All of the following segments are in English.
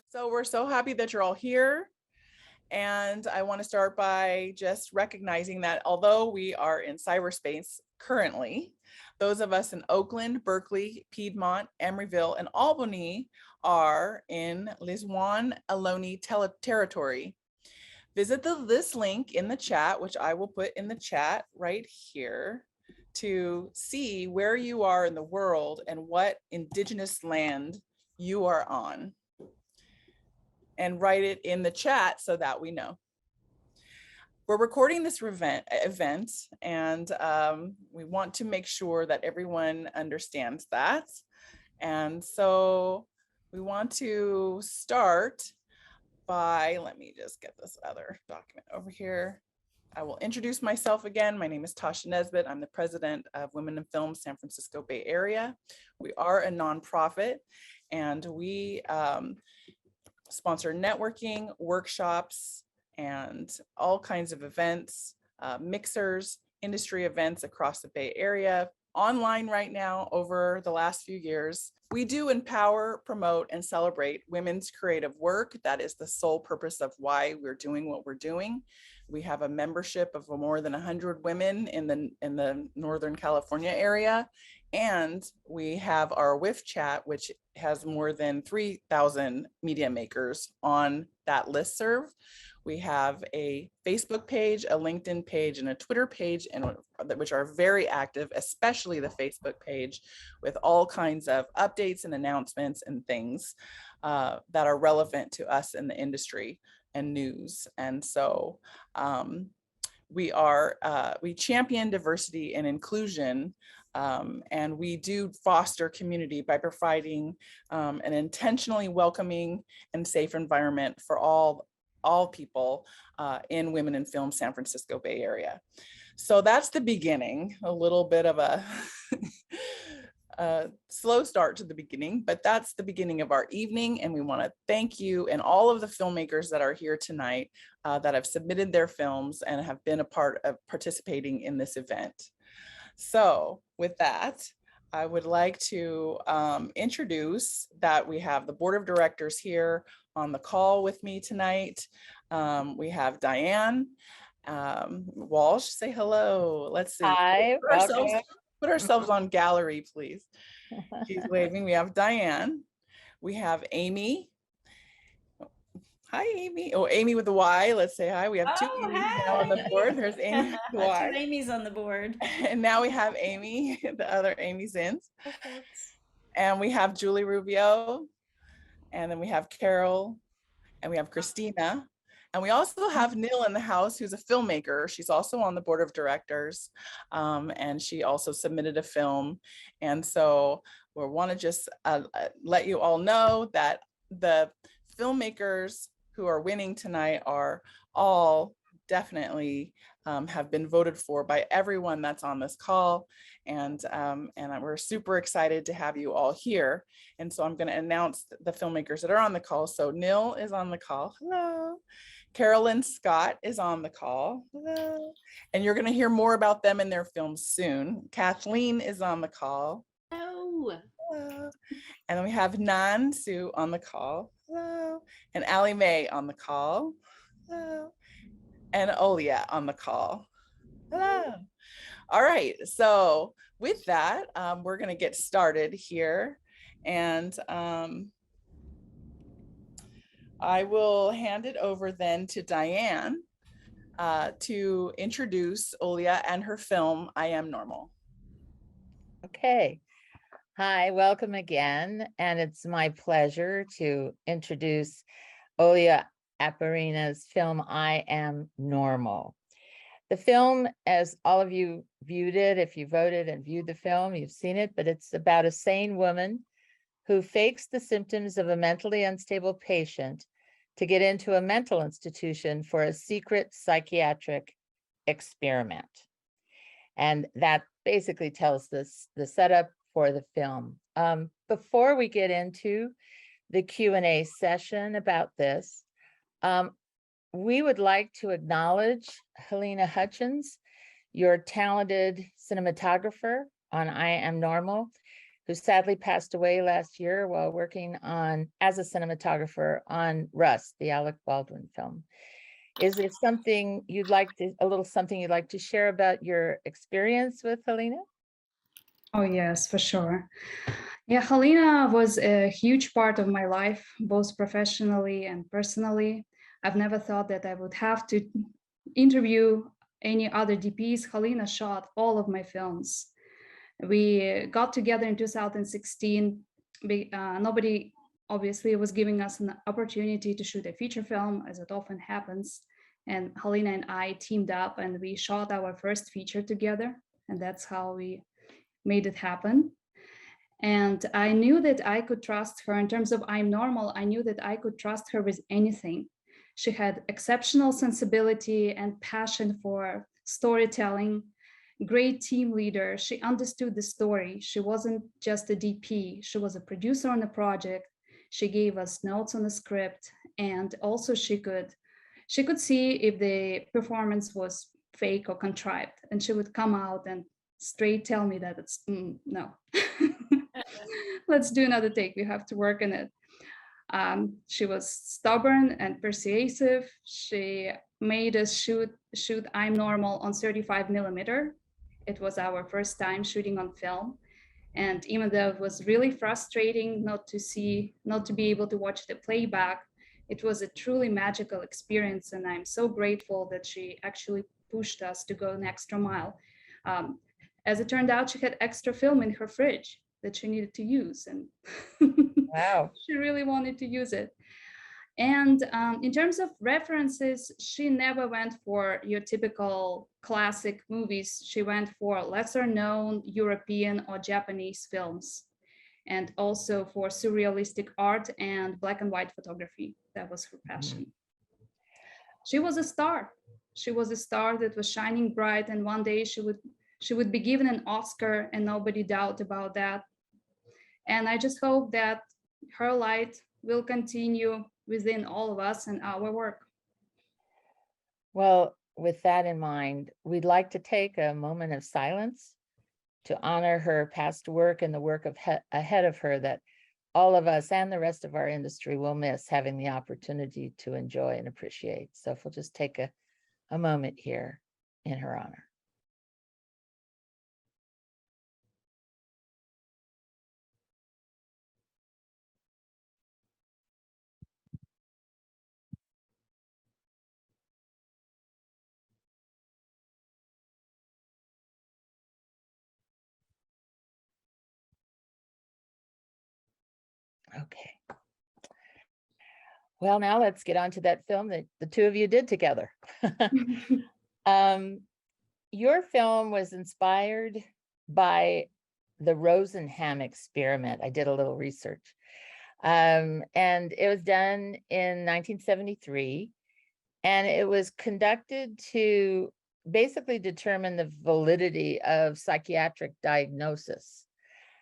So we're so happy that you're all here. And I want to start by just recognizing that although we are in cyberspace currently, those of us in Oakland, Berkeley, Piedmont, Emeryville, and Albany are in Liswan Ohlone territory. Visit this link in the chat, which I will put in the chat right here, to see where you are in the world and what indigenous land you are on. And write it in the chat so that we know. We're recording this event and we want to make sure that everyone understands that. And so we want to start by, let me just get this other document over here. I will introduce myself again. My name is Tasha Nesbitt. I'm the president of Women in Film San Francisco Bay Area. We are a nonprofit and we sponsor networking, workshops, and all kinds of events, mixers, industry events across the Bay Area, online right now over the last few years. We do empower, promote, and celebrate women's creative work. That is the sole purpose of why we're doing what we're doing. We have a membership of more than 100 women in the Northern California area. And we have our WIF chat, which has more than 3,000 media makers on that listserv. We have a Facebook page, a LinkedIn page, and a Twitter page, and which are very active, especially the Facebook page, with all kinds of updates and announcements and things that are relevant to us in the industry and news. And so we champion diversity and inclusion. And we do foster community by providing an intentionally welcoming and safe environment for all people in Women in Film San Francisco Bay Area. So that's the beginning, a little bit of a slow start to the beginning, but that's the beginning of our evening. And we want to thank you and all of the filmmakers that are here tonight that have submitted their films and have been a part of participating in this event. So with that, I would like to introduce that we have the board of directors here on the call with me tonight. We have Diane Walsh. Say hello. Let's see. Hi, put ourselves on gallery, please. She's waving. We have Diane. We have Amy. Hi, Amy. Oh, Amy with the Y. Let's say hi. We have two Amy's now on the board. There's Amy with the Y. Two Amy's on the board. And now we have Amy, the other Amy Zins. And we have Julie Rubio. And then we have Carol. And we have Christina. And we also have Nil in the house, who's a filmmaker. She's also on the board of directors. And she also submitted a film. And so we want to just let you all know that the filmmakers who are winning tonight are all definitely have been voted for by everyone that's on this call. And we're super excited to have you all here. And so I'm going to announce the filmmakers that are on the call. So Nil is on the call. Hello. Carolyn Scott is on the call. Hello. And you're going to hear more about them in their films soon. Kathleen is on the call. Hello. Hello. And then we have Nan Su on the call. Hello. And Allie Mae on the call. Hello. And Olia on the call. Hello. All right. So with that, we're going to get started here. And I will hand it over then to Diane to introduce Olia and her film, I Am Normal. Okay. Hi, welcome again. And it's my pleasure to introduce Olia Operina's film, I Am Normal. The film, as all of you viewed it, if you voted and viewed the film, you've seen it, but it's about a sane woman who fakes the symptoms of a mentally unstable patient to get into a mental institution for a secret psychiatric experiment. And that basically tells us the setup for the film. Before we get into the Q&A session about this, we would like to acknowledge Helena Hutchins, your talented cinematographer, on I Am Normal, who sadly passed away last year while working as a cinematographer on Rust, the Alec Baldwin film. Is there something a little something you'd like to share about your experience with Helena? Oh, yes, for sure. Yeah, Helena was a huge part of my life, both professionally and personally. I've never thought that I would have to interview any other DPs. Helena shot all of my films. We got together in 2016. Nobody obviously was giving us an opportunity to shoot a feature film, as it often happens. And Helena and I teamed up and we shot our first feature together. And that's how we made it happen. And I knew that I could trust her in terms of I'm Normal. I knew that I could trust her with anything. She had exceptional sensibility and passion for storytelling, great team leader. She understood the story. She wasn't just a DP. She was a producer on the project. She gave us notes on the script. And also she could see if the performance was fake or contrived. And she would come out and straight tell me that it's no. Let's do another take. We have to work on it. She was stubborn and persuasive. She made us shoot I'm Normal on 35 millimeter. It was our first time shooting on film. And even though it was really frustrating not to be able to watch the playback, it was a truly magical experience. And I'm so grateful that she actually pushed us to go an extra mile. As it turned out, she had extra film in her fridge that she needed to use, and Wow. she really wanted to use it. And in terms of references, she never went for your typical classic movies. She went for lesser known European or Japanese films, and also for surrealistic art and black and white photography. That was her passion. She was a star. She was a star that was shining bright, and one day she would be given an Oscar, and nobody doubt about that. And I just hope that her light will continue within all of us and our work. Well, with that in mind, we'd like to take a moment of silence to honor her past work and the work ahead of her that all of us and the rest of our industry will miss having the opportunity to enjoy and appreciate. So if we'll just take a moment here in her honor. Okay. Well, now let's get on to that film that the two of you did together. Your film was inspired by the Rosenham experiment. I did a little research. And it was done in 1973. And it was conducted to basically determine the validity of psychiatric diagnosis.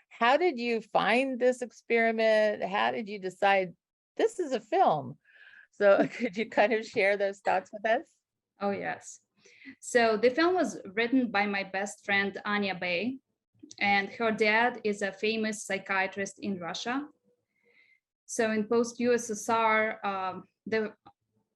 How did you find this experiment? How did you decide this is a film? So could you kind of share those thoughts with us? Oh, yes. So the film was written by my best friend, Anya Bay, and her dad is a famous psychiatrist in Russia. So in post-USSR,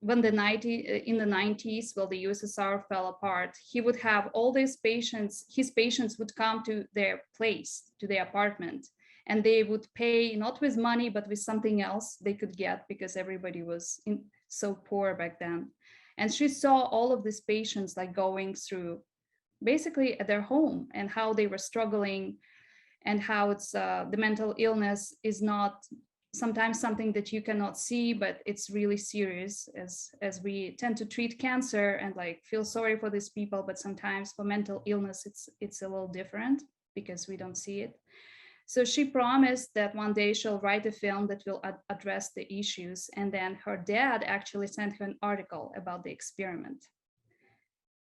in the 90s, well, the USSR fell apart, he would have all these patients, his patients would come to their place, to their apartment, and they would pay not with money, but with something else they could get because everybody was so poor back then. And she saw all of these patients like going through basically at their home and how they were struggling and how it's the mental illness is not sometimes something that you cannot see, but it's really serious as we tend to treat cancer and like feel sorry for these people, but sometimes for mental illness, it's a little different because we don't see it. So she promised that one day she'll write a film that will address the issues. And then her dad actually sent her an article about the experiment.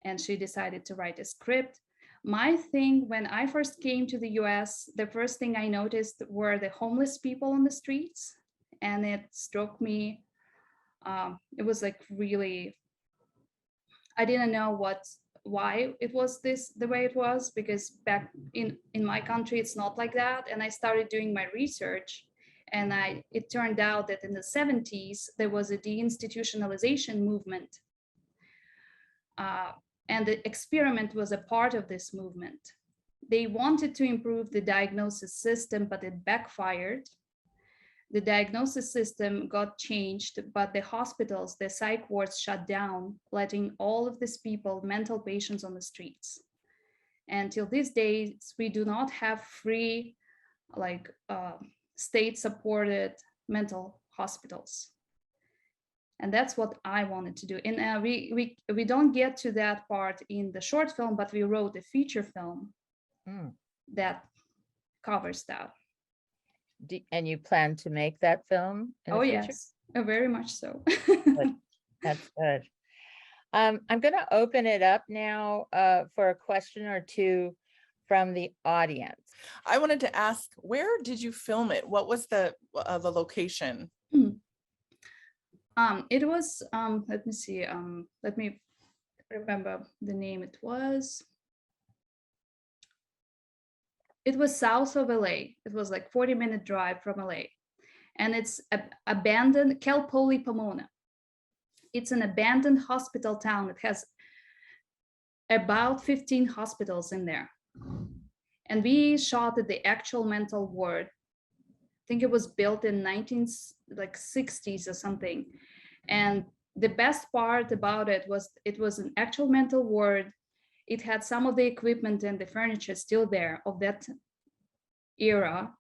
And she decided to write a script. My thing, when I first came to the US, the first thing I noticed were the homeless people on the streets. And it struck me, it was like really, I didn't know why it was the way it was, because back in my country it's not like that. And I started doing my research, and it turned out that in the 70s there was a deinstitutionalization movement, and the experiment was a part of this movement. They wanted to improve the diagnosis system, but it backfired. The diagnosis system got changed, but the hospitals, the psych wards shut down, letting all of these people, mental patients, on the streets. And till these days, we do not have free, like state-supported mental hospitals. And that's what I wanted to do. And we don't get to that part in the short film, but we wrote a feature film that covers that. And you plan to make that film in the future? Yes, very much so. Good. That's good. I'm going to open it up now for a question or two from the audience. I wanted to ask, where did you film it? What was the location? It was, let me see, let me remember the name. It was south of LA. It was like 40-minute drive from LA. And it's abandoned, Cal Poly Pomona. It's an abandoned hospital town. It has about 15 hospitals in there. And we shot at the actual mental ward. I think it was built in 1960s or something. And the best part about it was an actual mental ward. It had some of the equipment and the furniture still there of that era.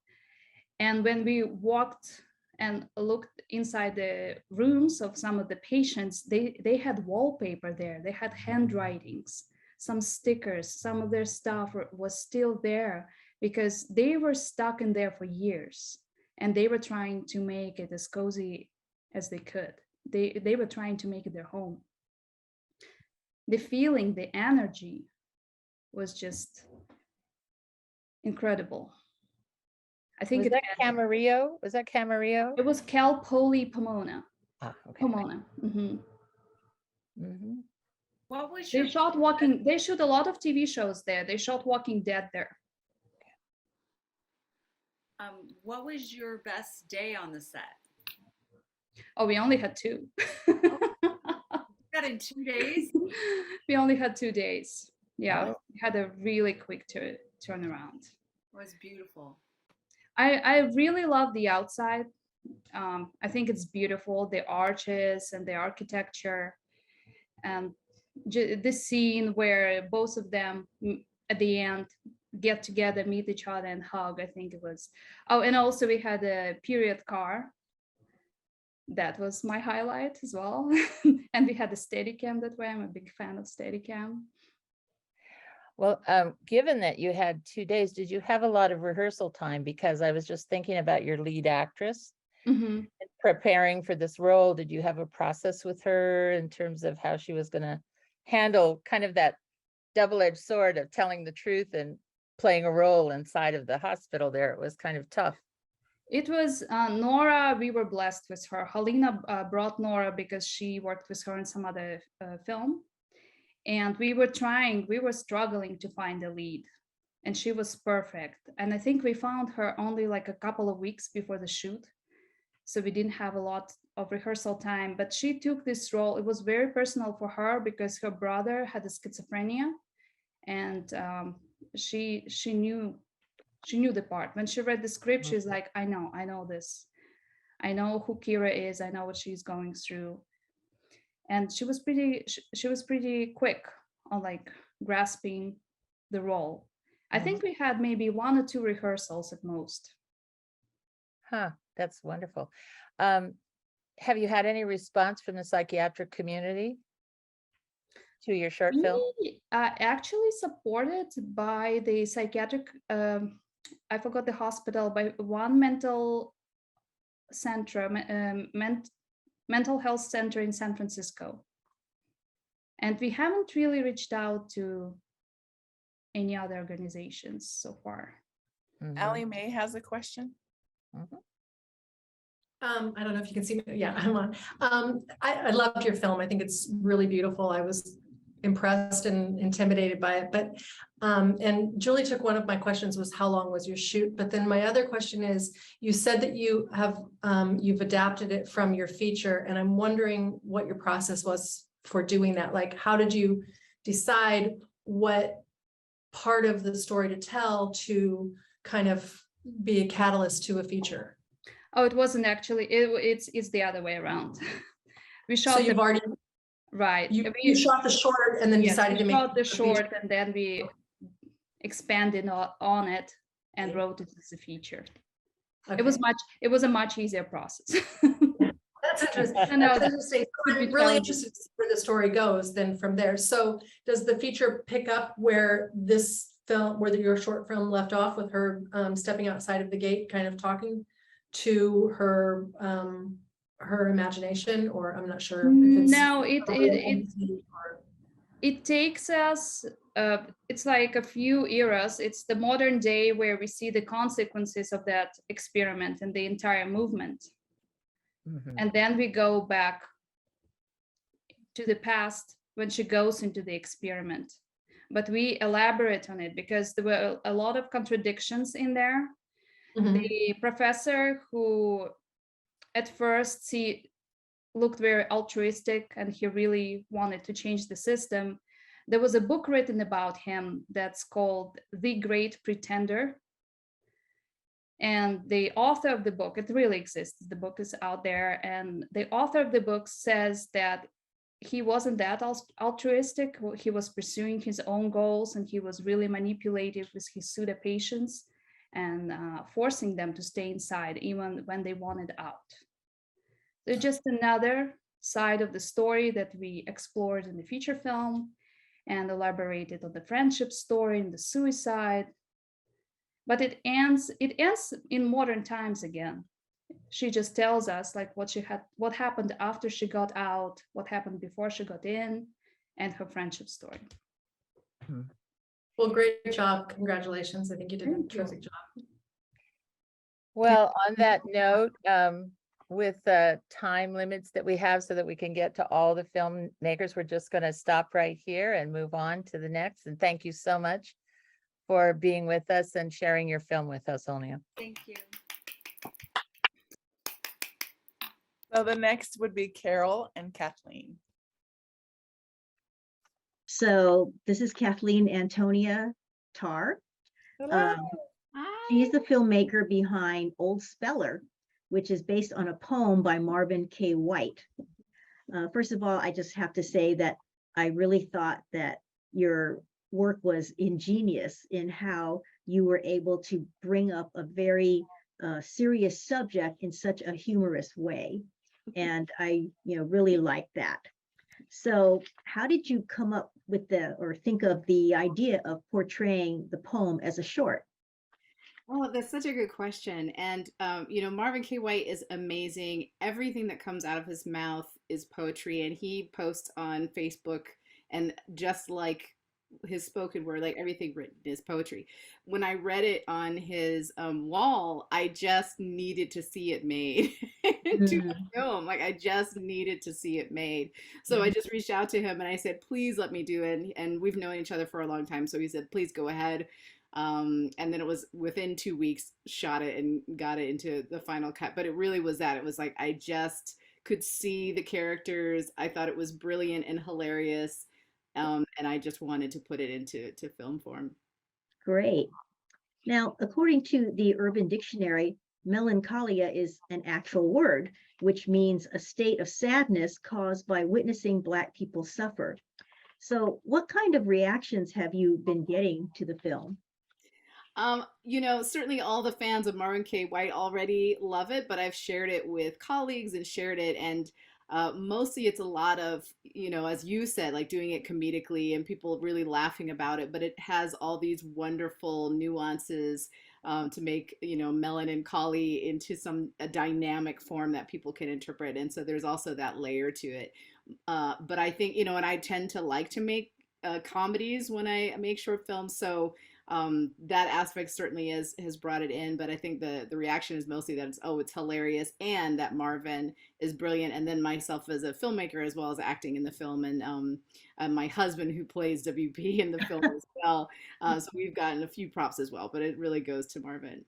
And when we walked and looked inside the rooms of some of the patients, they had wallpaper there. They had handwritings, some stickers, some of their stuff was still there because they were stuck in there for years. And they were trying to make it as cozy as they could. They were trying to make it their home. The feeling, the energy was just incredible. I think Was that Camarillo? Was that Camarillo? It was Cal Poly Pomona. Ah, okay. Pomona. Mm-hmm. Mm-hmm. What was They shot Walking. They shoot a lot of TV shows there. They shot Walking Dead there. What was your best day on the set? Oh, we only had 2. That in 2 days? We only had 2 days. Yeah, Wow. we had a really quick turnaround. It was beautiful. I really love the outside. I think it's beautiful, the arches and the architecture, and this scene where both of them at the end get together, meet each other and hug. I think it was. Oh, and also we had a period car. That was my highlight as well. And we had a Steadicam that way. I'm a big fan of Steadicam. Well, given that you had 2 days, did you have a lot of rehearsal time? Because I was just thinking about your lead actress. Mm-hmm. Preparing for this role. Did you have a process with her in terms of how she was going to handle kind of that double-edged sword of telling the truth and playing a role inside of the hospital there? It was kind of tough. It was Nora. We were blessed with her. Helena brought Nora because she worked with her in some other film. And we were struggling to find a lead. And she was perfect. And I think we found her only like a couple of weeks before the shoot. So we didn't have a lot of rehearsal time, but she took this role. It was very personal for her because her brother had a schizophrenia, and she knew the part. When she read the script, she's like, I know this. I know who Kira is. I know what she's going through. And she was pretty quick on like grasping the role. I think we had maybe 1 or 2 rehearsals at most. Huh, that's wonderful. Have you had any response from the psychiatric community to your short film? We are actually supported by the psychiatric, I forgot the hospital, by one mental center, mental health center in San Francisco. And we haven't really reached out to any other organizations so far. Allie Mae has a question. I don't know if you can see me. Yeah, I'm on. I loved your film. I think it's really beautiful. I was impressed and intimidated by it. But and Julie took one of my questions was how long was your shoot? But then my other question is, you said that you have you've adapted it from your feature, and I'm wondering what your process was for doing that. Like, how did you decide what part of the story to tell to kind of be a catalyst to a feature? Oh, it wasn't actually. It's the other way around. We shot. So you've already right. you shot the short and then yes, decided to make shot the a feature. short, and then we expanded on it and wrote it as a feature. Okay. It was a much easier process. That's interesting. No, That's interesting. So I'm really interested to see where the story goes then from there. So does the feature pick up where this film, where your short film left off, with her stepping outside of the gate, kind of talking to her her imagination? Or I'm not sure if it's no, it takes us it's like a few eras. It's the modern day where we see the consequences of that experiment and the entire movement. Mhm. And then we go back to the past when she goes into the experiment. But we elaborate on it because there were a lot of contradictions in there. Mhm. The professor, who at first looked very altruistic and he really wanted to change the system, there was a book written about him that's called The Great Pretender. And the author of the book, it really exists, the book is out there, and the author of the book says that he wasn't that altruistic. He was pursuing his own goals, and he was really manipulative with his pseudo patients and forcing them to stay inside even when they wanted out. So just another side of the story that we explored in the feature film and elaborated on the friendship story and the suicide. But it ends in modern times again. She just tells us like what happened after she got out, what happened before she got in, and her friendship story. Well, great job. Congratulations. I think you did a terrific job. Well, on that note, with the time limits that we have so that we can get to all the filmmakers, we're just going to stop right here and move on to the next. And thank you so much for being with us and sharing your film with us, Olia. Thank you. So the next would be Carol and Kathleen. So this is Kathleen Antonia Tarr. Hello. She's the filmmaker behind Old Speller, which is based on a poem by Marvin K. White. First of all, I just have to say that I really thought that your work was ingenious in how you were able to bring up a very serious subject in such a humorous way. And I, really like that. So how did you come up with or think of the idea of portraying the poem as a short? Oh, that's such a good question. And, Marvin K. White is amazing. Everything that comes out of his mouth is poetry. And he posts on Facebook, and just like his spoken word, like everything written is poetry. When I read it on his wall, I just needed to see it made to a film. Like I just needed to see it made. So I just reached out to him and I said, please let me do it. And we've known each other for a long time. So he said, please go ahead. And then it was within 2 weeks, shot it and got it into the final cut. But it really was that. It was like I just could see the characters. I thought it was brilliant and hilarious. And I just wanted to put it into film form. Great. Now, according to the Urban Dictionary, melancholia is an actual word, which means a state of sadness caused by witnessing Black people suffer. So what kind of reactions have you been getting to the film? Certainly all the fans of Marvin K. White already love it, but I've shared it with colleagues and shared it, and mostly it's a lot of, as you said, like doing it comedically and people really laughing about it, but it has all these wonderful nuances to make, melancholy into a dynamic form that people can interpret. And so there's also that layer to it. But I think, and I tend to like to make comedies when I make short films. So that aspect certainly has brought it in, but I think the reaction is mostly that it's hilarious, and that Marvin is brilliant, and then myself as a filmmaker as well as acting in the film, and my husband who plays WP in the film as well. So we've gotten a few props as well, but it really goes to Marvin.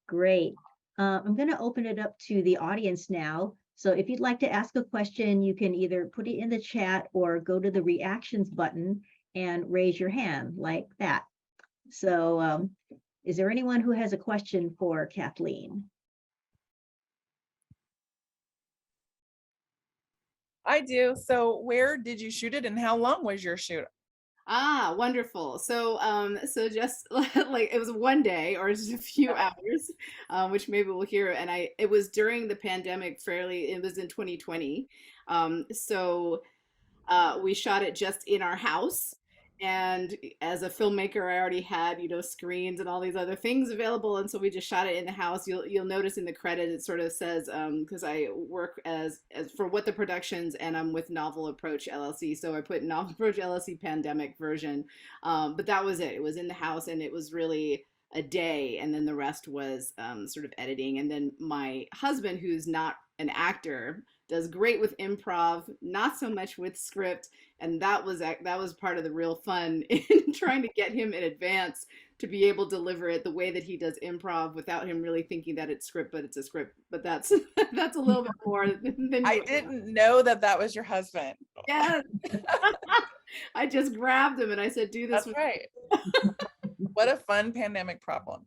Great. I'm going to open it up to the audience now. So if you'd like to ask a question, you can either put it in the chat or go to the reactions button and raise your hand like that. So is there anyone who has a question for Kathleen? I do. So where did you shoot it and how long was your shoot? Ah, wonderful. So, so just like it was one day or just a few hours, which maybe we'll hear. And it was during the pandemic it was in 2020. So we shot it just in our house. And as a filmmaker, I already had, screens and all these other things available. And so we just shot it in the house. You'll notice in the credit, it sort of says, because I work as for What the Productions, and I'm with Novel Approach LLC. So I put Novel Approach LLC pandemic version. But that was it. It was in the house, and it was really a day. And then the rest was sort of editing. And then my husband, who's not an actor, does great with improv, not so much with script, and that was part of the real fun in trying to get him in advance to be able to deliver it the way that he does improv without him really thinking that it's script, but it's a script. But that's a little bit more than I didn't know that was your husband. Yes. I just grabbed him and I said, "Do this." That's right. What a fun pandemic project.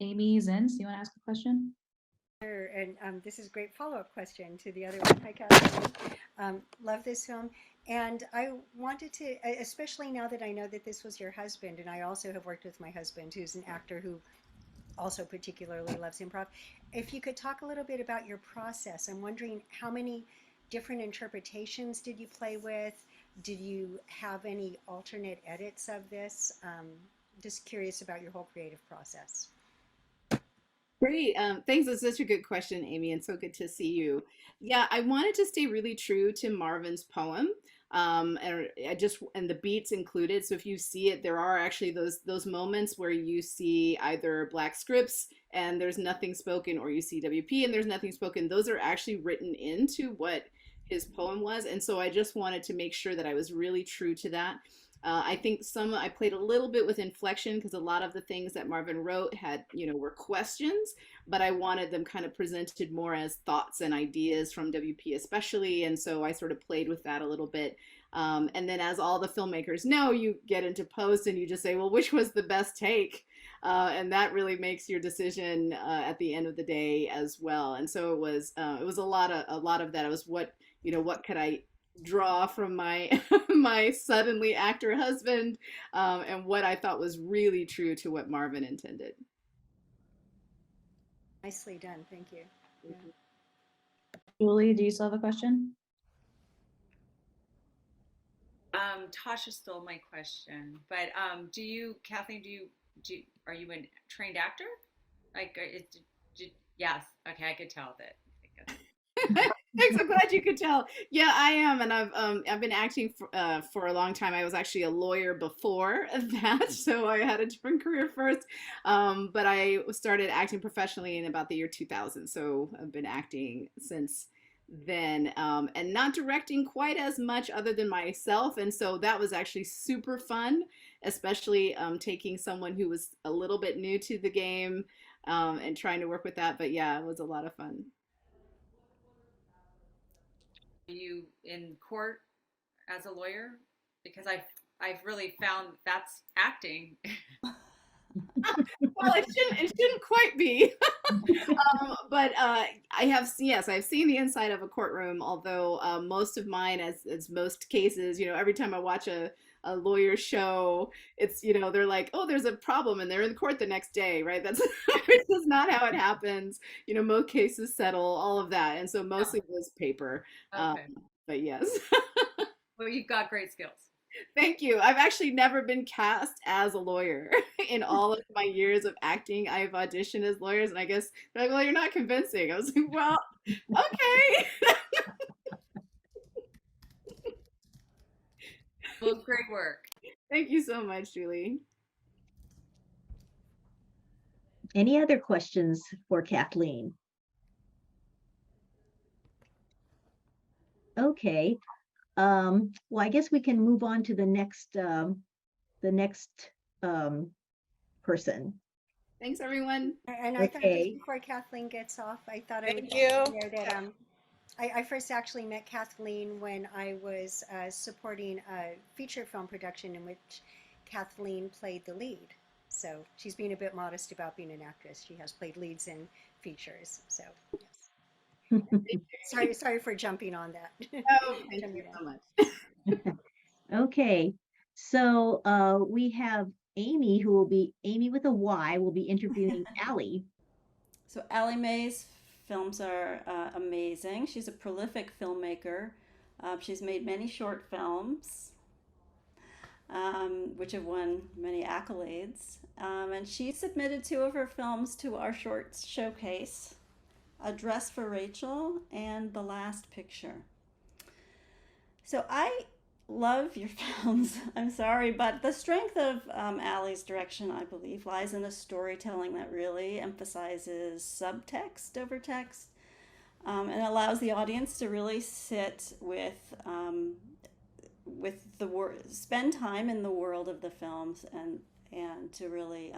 Amy Zins, do you want to ask a question? Sure, and this is a great follow-up question to the other one. Hi, Kathleen. Love this film. And I wanted to, especially now that I know that this was your husband, and I also have worked with my husband, who's an actor who also particularly loves improv. If you could talk a little bit about your process. I'm wondering how many different interpretations did you play with? Did you have any alternate edits of this? Just curious about your whole creative process. Great. Thanks. That's such a good question, Amy, and so good to see you. Yeah, I wanted to stay really true to Marvin's poem. And the beats included. So if you see it, there are actually those moments where you see either black scripts and there's nothing spoken, or you see WP and there's nothing spoken. Those are actually written into what his poem was. And so I just wanted to make sure that I was really true to that. I think I played a little bit with inflection because a lot of the things that Marvin wrote had, were questions, but I wanted them kind of presented more as thoughts and ideas from WP especially. And so I sort of played with that a little bit. And then, as all the filmmakers know, you get into post and you just say, well, which was the best take? And that really makes your decision at the end of the day as well. And so it was a lot of that. It was what could I draw from my my suddenly actor husband, and what I thought was really true to what Marvin intended. Nicely done. Thank you. Yeah. Julie, do you still have a question? Tasha stole my question, but Kathleen, are you a trained actor? Yes. Okay, I could tell that. Thanks. I'm glad you could tell. Yeah, I am, and I've been acting for a long time. I was actually a lawyer before that, so I had a different career first. But I started acting professionally in about the year 2000, so I've been acting since then, and not directing quite as much other than myself. And so that was actually super fun, especially taking someone who was a little bit new to the game and trying to work with that. But yeah, it was a lot of fun. Are you in court as a lawyer? Because I've really found that's acting. Well, it shouldn't quite be. But I've seen the inside of a courtroom, although most of mine, as most cases, every time I watch a lawyer show, it's, they're like, oh, there's a problem, and they're in court the next day, right? That's not how it happens. Most cases settle, all of that. And so mostly it was paper. Okay. But yes. Well, you've got great skills. Thank you. I've actually never been cast as a lawyer in all of my years of acting. I've auditioned as lawyers, and I guess they're like, well, you're not convincing. I was like, well, okay. Well, great work. Thank you so much, Julie. Any other questions for Kathleen? Okay. Well, I guess we can move on to the next person. Thanks, everyone. And I thought Okay. just before Kathleen gets off, I thought I would Thank you. share that I first actually met Kathleen when I was supporting a feature film production in which Kathleen played the lead. So she's being a bit modest about being an actress. She has played leads in features. So yes. Sorry for jumping on that. Oh, thank you so much. Okay, so we have Amy, who will be Amy with a Y, will be interviewing Allie. So Allie Mae's films are amazing. She's a prolific filmmaker. She's made many short films, which have won many accolades. And she submitted 2 of her films to our shorts showcase, A Dress for Rachel and The Last Picture. So I love your films. I'm sorry, but the strength of Allie's direction, I believe, lies in a storytelling that really emphasizes subtext over text, and allows the audience to really sit with the word, spend time in the world of the films, and to really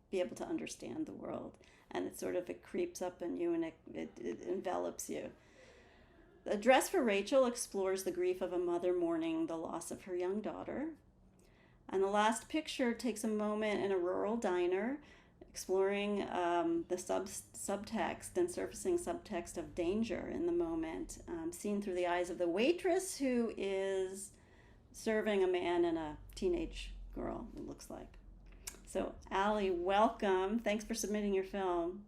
be able to understand the world. And it creeps up in you, and it envelops you. A Dress for Rachel explores the grief of a mother mourning the loss of her young daughter. And The Last Picture takes a moment in a rural diner, exploring the subtext and surfacing subtext of danger in the moment, seen through the eyes of the waitress who is serving a man and a teenage girl, it looks like. So Allie, welcome. Thanks for submitting your film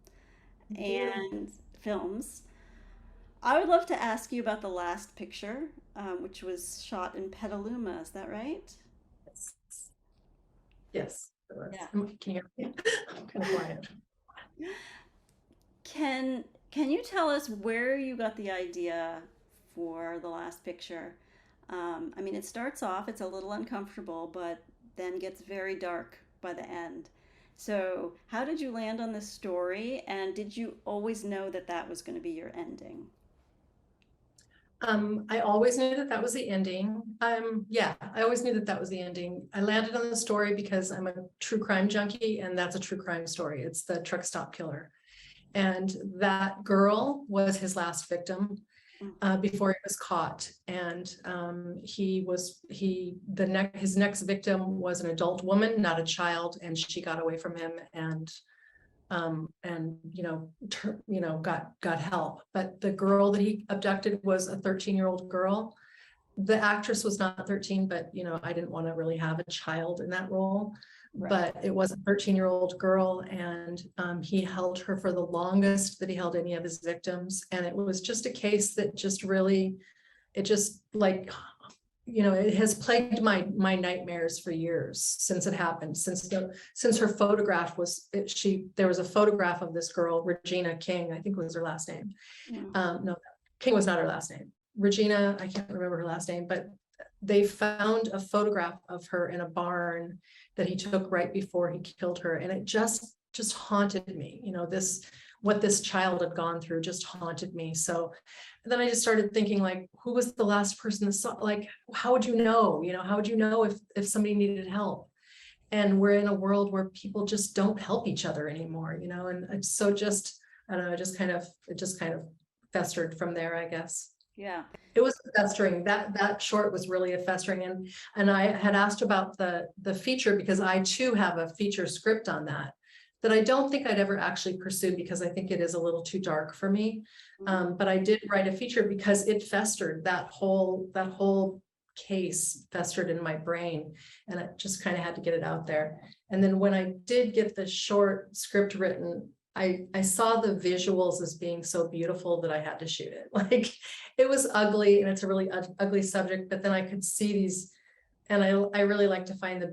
and films. I would love to ask you about The Last Picture, which was shot in Petaluma. Is that right? Yes. Yeah. Can you hear me? I'm kind of quiet. Can you tell us where you got the idea for The Last Picture? I mean, it starts off, it's a little uncomfortable, but then gets very dark by the end. So how did you land on this story, and did you always know that that was going to be your ending? I always knew that that was the ending. Yeah, I always knew that that was the ending. I landed on the story because I'm a true crime junkie, and that's a true crime story. It's the truck stop killer. And that girl was his last victim before he was caught. And his next victim was an adult woman, not a child, and she got away from him and got help. But the girl that he abducted was a 13-year-old girl. The actress was not 13, but I didn't want to really have a child in that role. Right. But it was a 13-year-old girl, and he held her for the longest that he held any of his victims. And it was just a case that it has plagued my nightmares for years since it happened. Since her photograph there was a photograph of this girl, Regina King, I think was her last name. Yeah. No, King was not her last name. Regina, I can't remember her last name, but they found a photograph of her in a barn that he took right before he killed her, and it just haunted me. What this child had gone through just haunted me. So then I just started thinking, like, who was the last person that saw, like, how would you know? How would you know if somebody needed help? And we're in a world where people just don't help each other anymore, and it's so I don't know, it just kind of festered from there, I guess. Yeah. It was festering. That short was really a festering. And I had asked about the feature because I too have a feature script on that I don't think I'd ever actually pursue because I think it is a little too dark for me. But I did write a feature because it festered. That whole case festered in my brain, and I just kind of had to get it out there. And then when I did get the short script written, I saw the visuals as being so beautiful that I had to shoot it. Like, it was ugly, and it's a really ugly subject, but then I could see these, and I really like to find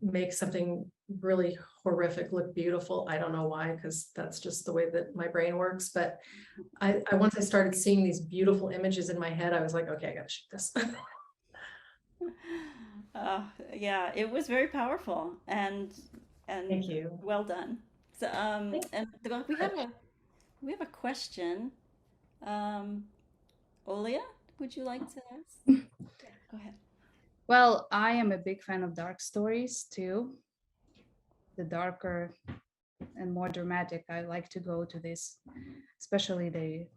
make something really horrific look beautiful. I don't know why, because that's just the way that my brain works. But I once I started seeing these beautiful images in my head, I was like, okay, I gotta shoot this. Yeah, it was very powerful and Thank you. well done. So and we have a question. Um, Olia, would you like to ask? Yeah, go ahead. Well, I am a big fan of dark stories too. The darker and more dramatic, I like to go to this, especially the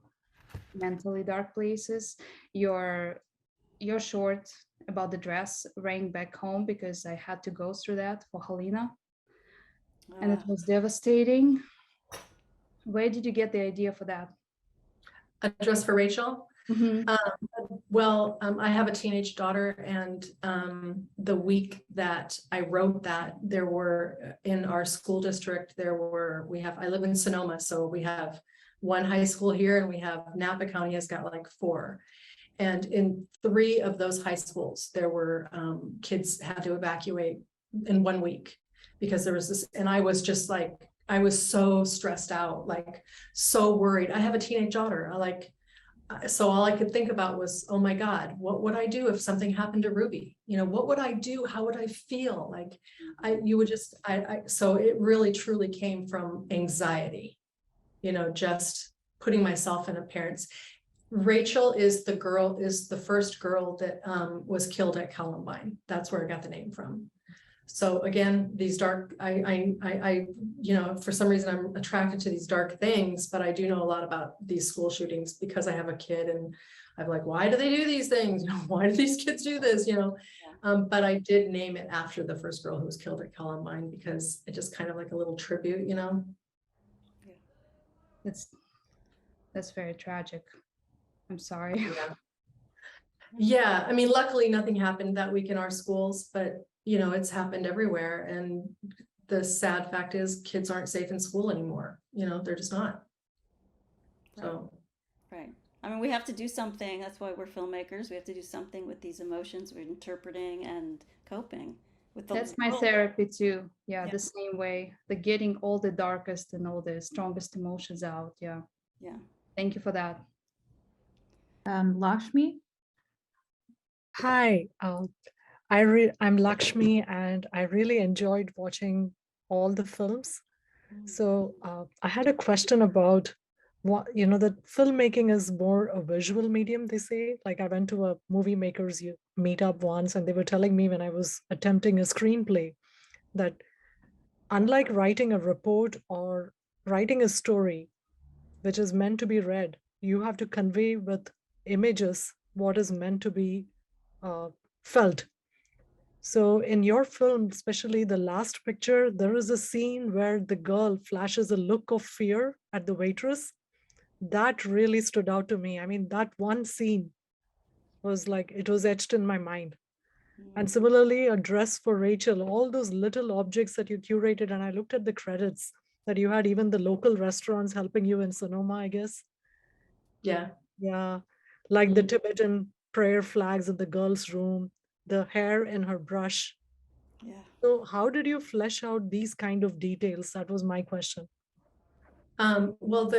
mentally dark places. Your short about the dress rang back home because I had to go through that for Helena, and it was devastating. Where did you get the idea for that? A Dress for Rachel. Mhm. Well, I have a teenage daughter, and the week that I wrote that, there were in our school district, I live in Sonoma, so we have one high school here, and we have Napa County has got like 4. And in 3 of those high schools, there were kids had to evacuate in 1 week because there was this, and I was just like, I was so stressed out, like so worried. I have a teenage daughter. So all I could think about was, oh my God, what would I do if something happened to Ruby? You know, what would I do? How would I feel? Like so it really truly came from anxiety, you know, just putting myself in a parent's. Rachel is the first girl that was killed at Columbine. That's where I got the name from. So again, these dark, you know, for some reason I'm attracted to these dark things, but I do know a lot about these school shootings because I have a kid, and I'm like, why do they do these things? You know, why do these kids do this? You know, but I did name it after the first girl who was killed at Columbine because it just kind of like a little tribute, you know. That's very tragic. I'm sorry. Yeah, I mean, luckily nothing happened that week in our schools, but you know, it's happened everywhere. And the sad fact is kids aren't safe in school anymore. You know, they're just not. So. Right. I mean, we have to do something. That's why we're filmmakers. We have to do something with these emotions we're interpreting and coping with. That's my therapy too. Yeah, the same way. The getting all the darkest and all the strongest emotions out. Yeah. Yeah. Thank you for that. Lakshmi? Hi, I'm Lakshmi, and I really enjoyed watching all the films. So I had a question about what, you know, that filmmaking is more a visual medium, they say. Like I went to a movie makers meetup once, and they were telling me when I was attempting a screenplay that unlike writing a report or writing a story, which is meant to be read, you have to convey with images what is meant to be felt. So in your film, especially the last picture, there is a scene where the girl flashes a look of fear at the waitress. That really stood out to me. I mean, that one scene was like, it was etched in my mind. And similarly, A Dress for Rachel, all those little objects that you curated, and I looked at the credits that you had even the local restaurants helping you in Sonoma, I guess. Yeah. Yeah. Like the Tibetan prayer flags in the girl's room, the hair in her brush. Yeah. So how did you flesh out these kind of details? That was my question. Well,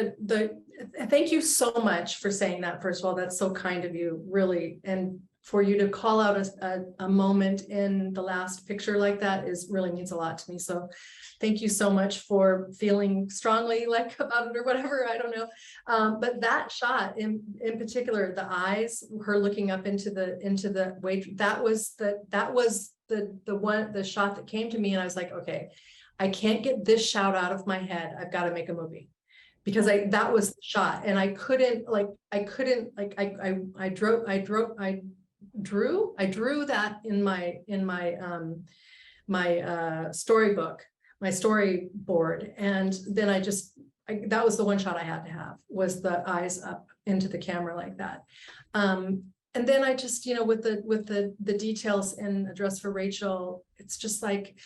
thank you so much for saying that. First of all, that's so kind of you, really. And for you to call out a moment in the last picture like that really means a lot to me. So thank you so much for feeling strongly like about it or whatever, I don't know. But that shot in particular, the eyes, her looking up into the wait, that was the shot that came to me, and I was like, okay, I can't get this shout out of my head. I've got to make a movie, because that was the shot, and I drew that in my storybook, my storyboard, and then that was the one shot I had to have, was the eyes up into the camera like that. And then I just, you know, with the details in A Dress for Rachel, it's just like,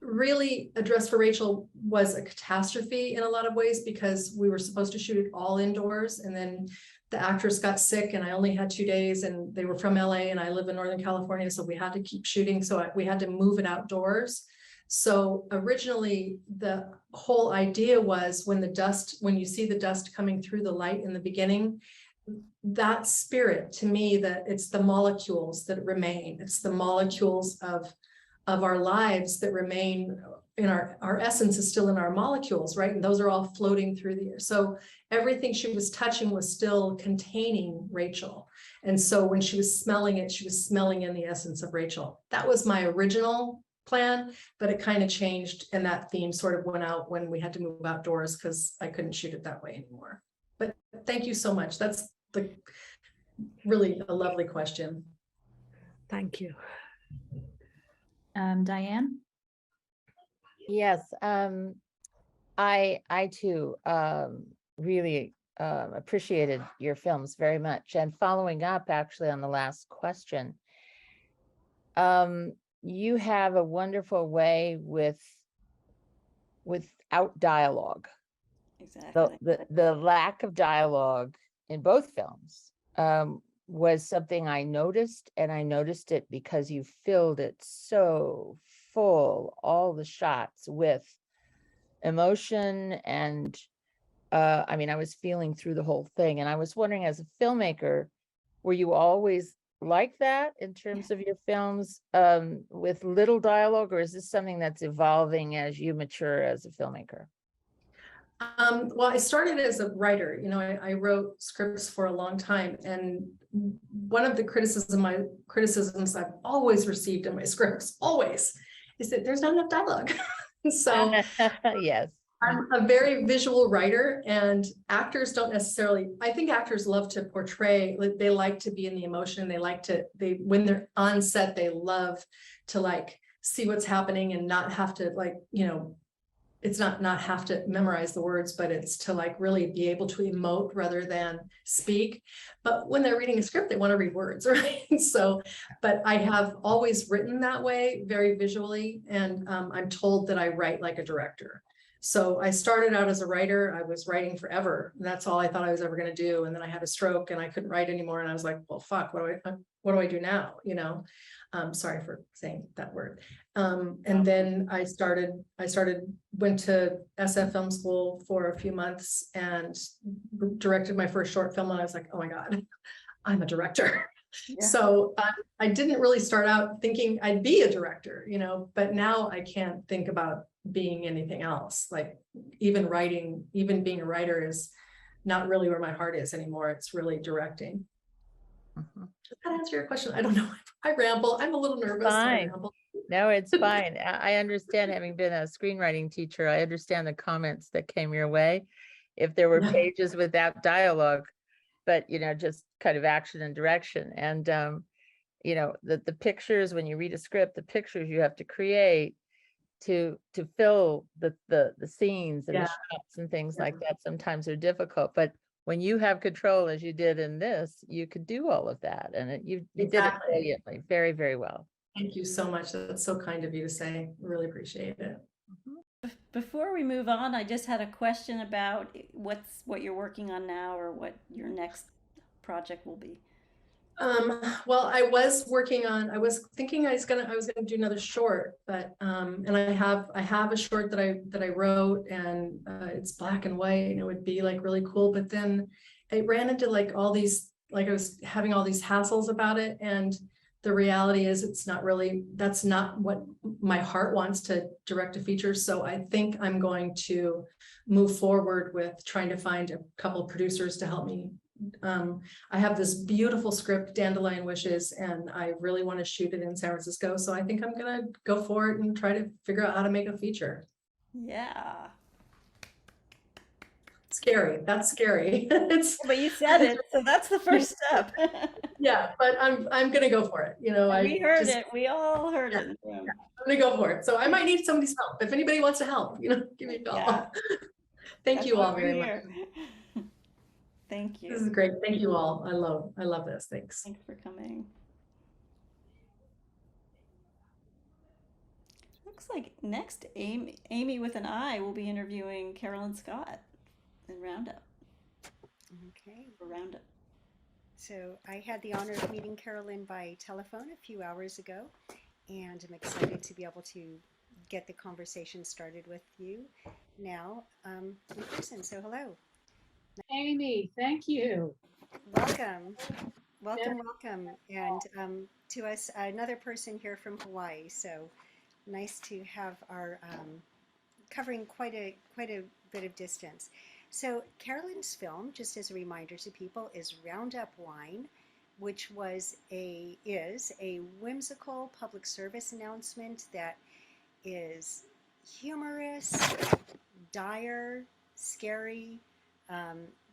really, A Dress for Rachel was a catastrophe in a lot of ways, because we were supposed to shoot it all indoors, and then the actress got sick and I only had 2 days, and they were from LA and I live in Northern California, so we had to keep shooting, so we had to move it outdoors. So originally the whole idea was when you see the dust coming through the light in the beginning, that spirit to me, that it's the molecules that remain. It's the molecules of our lives that remain in our essence is still in our molecules, right? And those are all floating through the air. So everything she was touching was still containing Rachel. And so when she was smelling it, she was smelling in the essence of Rachel. That was my original plan, but it kind of changed, and that theme sort of went out when we had to move outdoors because I couldn't shoot it that way anymore. But thank you so much. That's really a lovely question. Thank you. Diane? Yes, I too really appreciated your films very much. And following up actually on the last question, you have a wonderful way without dialogue. Exactly. The lack of dialogue in both films was something I noticed, and I noticed it because you filled it so full, all the shots with emotion. And I mean, I was feeling through the whole thing, and I was wondering, as a filmmaker, were you always like that in terms of your films with little dialogue, or is this something that's evolving as you mature as a filmmaker? Well, I started as a writer. You know, I wrote scripts for a long time, and one of the criticisms I've always received in my scripts, always, is that there's not enough dialogue. So yes, I'm a very visual writer, and actors don't necessarily, I think actors love to portray, like, they like to be in the emotion. When they're on set, they love to like see what's happening and not have to, like, you know, it's not have to memorize the words, but it's to like really be able to emote rather than speak. But when they're reading a script, they want to read words, right? So, but I have always written that way, very visually. And I'm told that I write like a director. So I started out as a writer. I was writing forever. And that's all I thought I was ever going to do. And then I had a stroke and I couldn't write anymore. And I was like, well, fuck, what do I do now? You know, sorry for saying that word. And then I went to SF Film School for a few months and directed my first short film. And I was like, oh my God, I'm a director. Yeah. So I didn't really start out thinking I'd be a director, you know, but now I can't think about being anything else. Like even writing, even being a writer is not really where my heart is anymore. It's really directing. Mm-hmm. Does that answer your question? I don't know. I ramble. I'm a little nervous. Fine. No, it's fine. I understand, having been a screenwriting teacher, I understand the comments that came your way. If there were pages without dialogue, but, you know, just kind of action and direction. And, you know, the pictures, when you read a script, the pictures you have to create to fill the scenes and the shots and things like that sometimes are difficult. But when you have control, as you did in this, you could do all of that. And you did it brilliantly, very, very well. Thank you so much. That's so kind of you to say. Really appreciate it. Before we move on, I just had a question about what you're working on now, or what your next project will be. Well, I was thinking I was gonna do another short, but and I have a short that I wrote, and it's black and white, and it would be like really cool. But then it ran into like all these, like I was having all these hassles about it, and the reality is that's not what my heart wants, to direct a feature. So I think I'm going to move forward with trying to find a couple of producers to help me. I have this beautiful script, Dandelion Wishes, and I really want to shoot it in San Francisco. So I think I'm going to go for it and try to figure out how to make a feature. Yeah. Scary. That's scary. But you said it, so that's the first step. Yeah, but I'm gonna go for it. You know, we heard it. We all heard it. Yeah, I'm gonna go for it. So I might need somebody's help. If anybody wants to help, you know, give me a call. Yeah. Thank you all very much. Thank you. This is great. Thank you all. I love this. Thanks. Thanks for coming. Looks like next Amy with an I will be interviewing Carolyn Scott in Roundup. Okay. For Roundup. So I had the honor of meeting Carolyn by telephone a few hours ago, and I'm excited to be able to get the conversation started with you now in person. So hello. Amy, thank you. Welcome, welcome. And to us, another person here from Hawaii. So nice to have our covering quite a bit of distance. So Carolyn's film, just as a reminder to people, is Roundup Wine, which is a whimsical public service announcement that is humorous, dire, scary,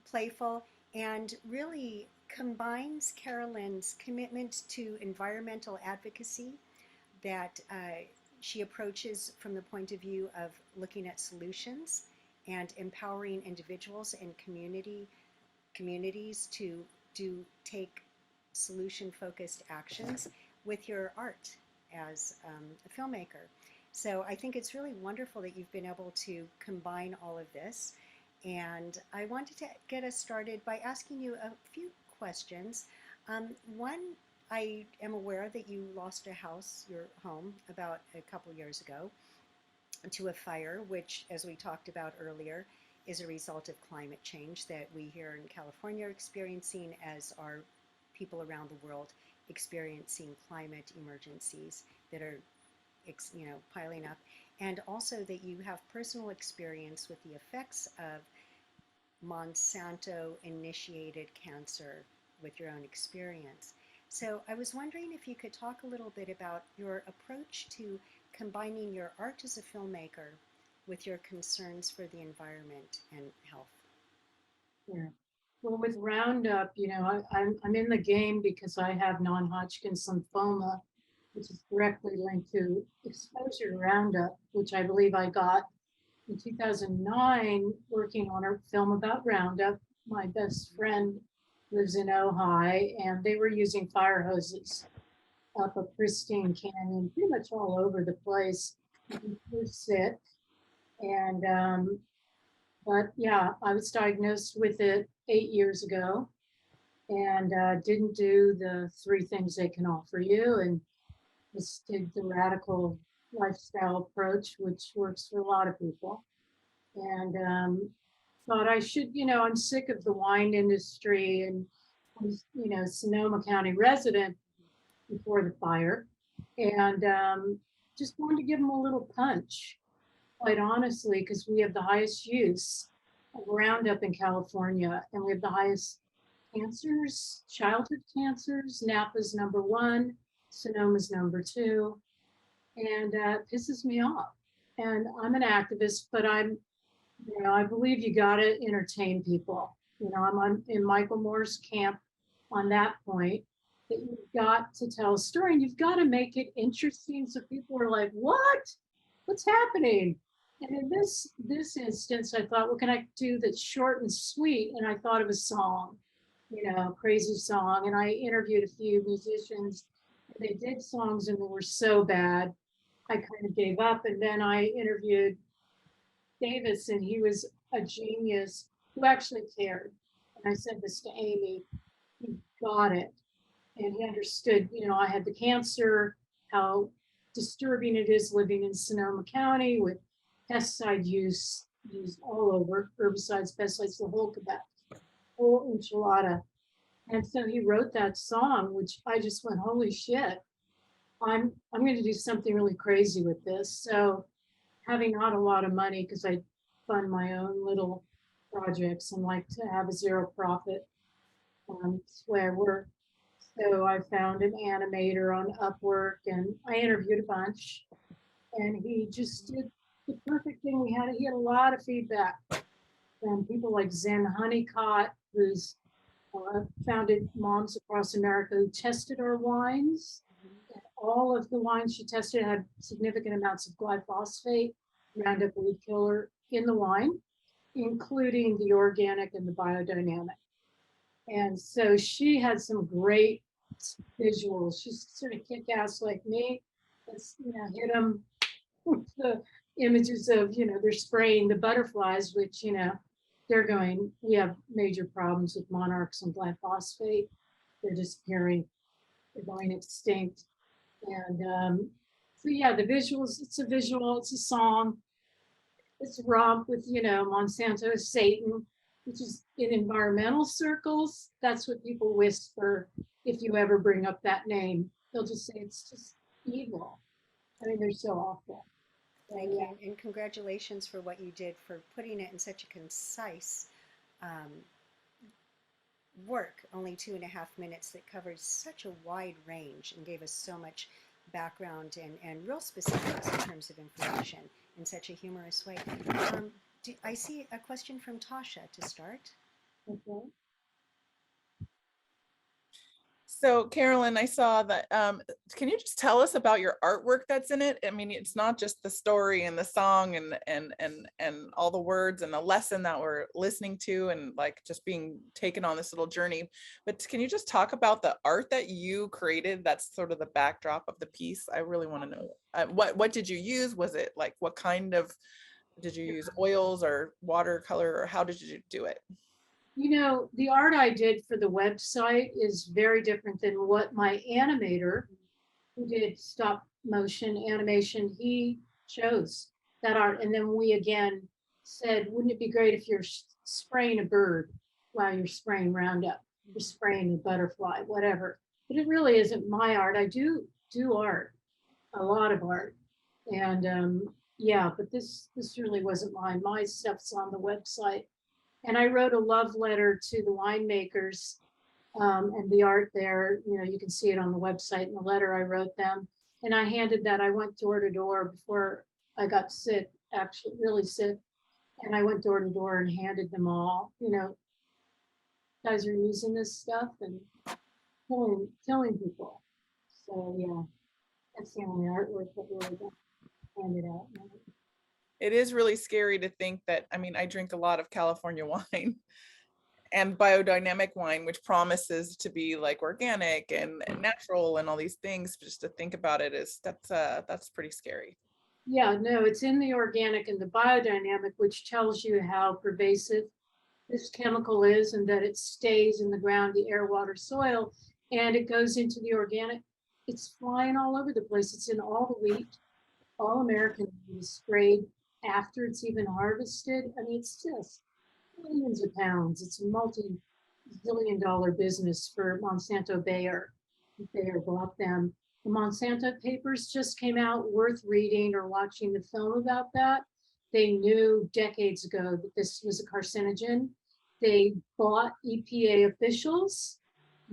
playful, and really combines Carolyn's commitment to environmental advocacy that she approaches from the point of view of looking at solutions and empowering individuals and communities to take solution focused actions with your art as a filmmaker. So I think it's really wonderful that you've been able to combine all of this. And I wanted to get us started by asking you a few questions. One, I am aware that you lost a house, your home, about a couple years ago to a fire, which, as we talked about earlier, is a result of climate change that we here in California are experiencing, as are people around the world experiencing climate emergencies that are piling up, and also that you have personal experience with the effects of Monsanto initiated cancer with your own experience. So I was wondering if you could talk a little bit about your approach to combining your art as a filmmaker with your concerns for the environment and health. Yeah. Well, with Roundup, I'm in the game because I have non-Hodgkin's lymphoma, which is directly linked to exposure to Roundup, which I believe I got in 2009 working on a film about Roundup. My best friend lives in Ojai, and they were using fire hoses up a pristine canyon, pretty much all over the place. We were sick, and but yeah, I was diagnosed with it 8 years ago, and didn't do the 3 things they can offer you, and just did the radical lifestyle approach, which works for a lot of people. And thought I should, I'm sick of the wine industry, and I was, Sonoma County resident before the fire, and just wanted to give them a little punch, quite honestly, because we have the highest use of Roundup in California, and we have the highest cancers, childhood cancers. Napa's #1, Sonoma's #2, and it pisses me off. And I'm an activist, but I believe you got to entertain people. I'm in Michael Moore's camp on that point, that you've got to tell a story, and you've got to make it interesting so people are like, what's happening? And in this instance, I thought, what can I do that's short and sweet? And I thought of a song, crazy song. And I interviewed a few musicians. And they did songs and they were so bad, I kind of gave up. And then I interviewed Davis, and he was a genius who actually cared. And I said this to Amy, he got it. And he understood, I had the cancer, how disturbing it is living in Sonoma County with pesticide use used all over, herbicides, pesticides, the whole Quebec, whole enchilada. And so he wrote that song, which I just went, holy shit, I'm going to do something really crazy with this. So having not a lot of money, because I fund my own little projects and like to have a zero profit way I work. So I found an animator on Upwork, and I interviewed a bunch, and he just did the perfect thing. He had a lot of feedback from people like Zen Honeycott, who's founded Moms Across America, who tested our wines. And all of the wines she tested had significant amounts of glyphosate, Roundup weed killer, in the wine, including the organic and the biodynamic. And so she had some great visuals. She's sort of kick-ass like me. Let's hit them with the images of, they're spraying the butterflies, which, they're going, we have major problems with monarchs and glyphosate. They're disappearing, they're going extinct. And so yeah, the visuals, it's a visual, it's a song. It's a romp with, Monsanto is Satan, which is in environmental circles, that's what people whisper if you ever bring up that name. They'll just say it's just evil. I mean, they're so awful. So, Thank yeah. you, and congratulations for what you did for putting it in such a concise work, only 2.5 minutes, that covered such a wide range and gave us so much background and real specifics in terms of information in such a humorous way. I see a question from Tasha to start. Okay. So Carolyn, I saw that, can you just tell us about your artwork that's in it? I mean, it's not just the story and the song and all the words and the lesson that we're listening to and like just being taken on this little journey, but can you just talk about the art that you created that's sort of the backdrop of the piece? I really want to know. What did you use? Was it like, what kind of, did you use oils or watercolor, or how did you do it? You know, the art I did for the website is very different than what my animator, who did stop motion animation, he chose that art. And then we again said, wouldn't it be great if you're spraying a bird while you're spraying Roundup, you're spraying a butterfly, whatever. But it really isn't my art. I do art, a lot of art. And yeah, but this really wasn't mine. My stuff's on the website. And I wrote a love letter to the winemakers, and the art there, you know, you can see it on the website. In the letter I wrote them, and I handed that. I went door to door before I got sick, actually really sick. And I went door to door and handed them all, you know, guys are using this stuff and telling people. So yeah, that's the only artwork that really got handed out. It is really scary to think that, I mean, I drink a lot of California wine and biodynamic wine, which promises to be like organic and natural and all these things. Just to think about it is, that's pretty scary. Yeah, no, it's in the organic and the biodynamic, which tells you how pervasive this chemical is and that it stays in the ground, the air, water, soil, and it goes into the organic. It's flying all over the place. It's in all the wheat. All American wheat is sprayed after it's even harvested. I mean, it's just millions of pounds. It's a multi-billion-dollar business for Monsanto Bayer. Bayer bought them. The Monsanto papers just came out, worth reading or watching the film about that. They knew decades ago that this was a carcinogen. They bought EPA officials.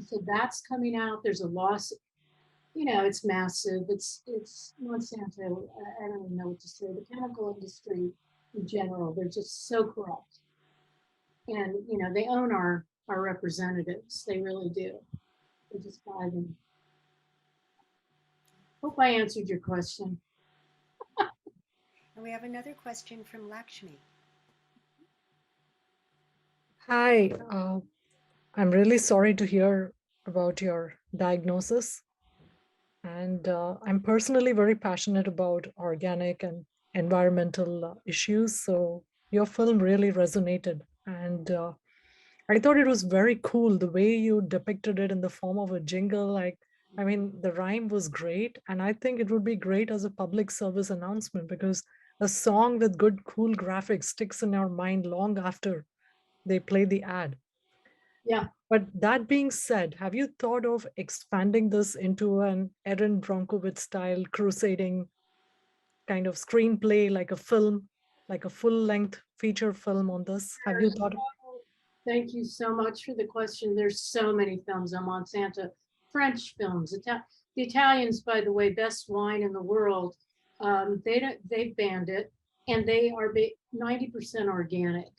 So that's coming out. There's a lawsuit. You know, it's massive. It's Monsanto. I don't even know what to say. The chemical industry in general, they're just so corrupt. And, you know, they own our representatives. They really do. They just buy them. Hope I answered your question. And we have another question from Lakshmi. Hi, I'm really sorry to hear about your diagnosis. And I'm personally very passionate about organic and environmental issues. So your film really resonated. And I thought it was very cool the way you depicted it in the form of a jingle. Like, I mean, the rhyme was great. And I think it would be great as a public service announcement, because a song with good, cool graphics sticks in our mind long after they play the ad. Yeah. But that being said, have you thought of expanding this into an Erin Brockovich style crusading kind of screenplay, like a film, like a full-length feature film on this? Have you thought of? Thank you so much for the question. There's so many films on Monsanto, French films. The Italians, by the way, best wine in the world. They banned it, and they are 90% organic.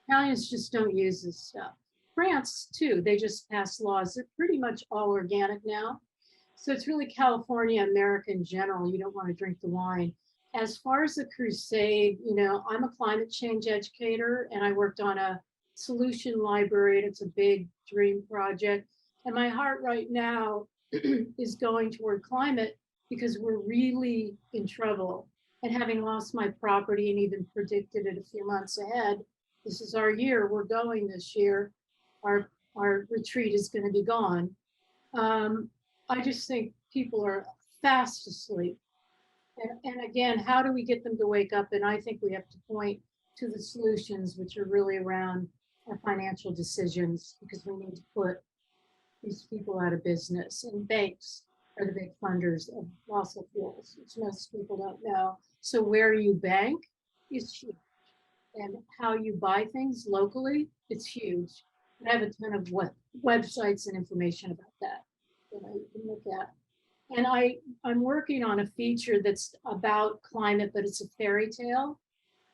Italians just don't use this stuff. France too, they just passed laws. They're pretty much all organic now. So it's really California, America in general. You don't want to drink the wine. As far as the crusade, you know, I'm a climate change educator and I worked on a solution library, and it's a big dream project. And my heart right now is going toward climate because we're really in trouble. And having lost my property and even predicted it a few months ahead, this is our year. We're going this year. Our retreat is going to be gone. I just think people are fast asleep. And again, how do we get them to wake up? And I think we have to point to the solutions, which are really around our financial decisions because we need to put these people out of business. And banks are the big funders of fossil fuels, which most people don't know. So where you bank is huge. And how you buy things locally, it's huge. And I have a ton of websites and information about that you can look at. And I'm working on a feature that's about climate, but it's a fairy tale.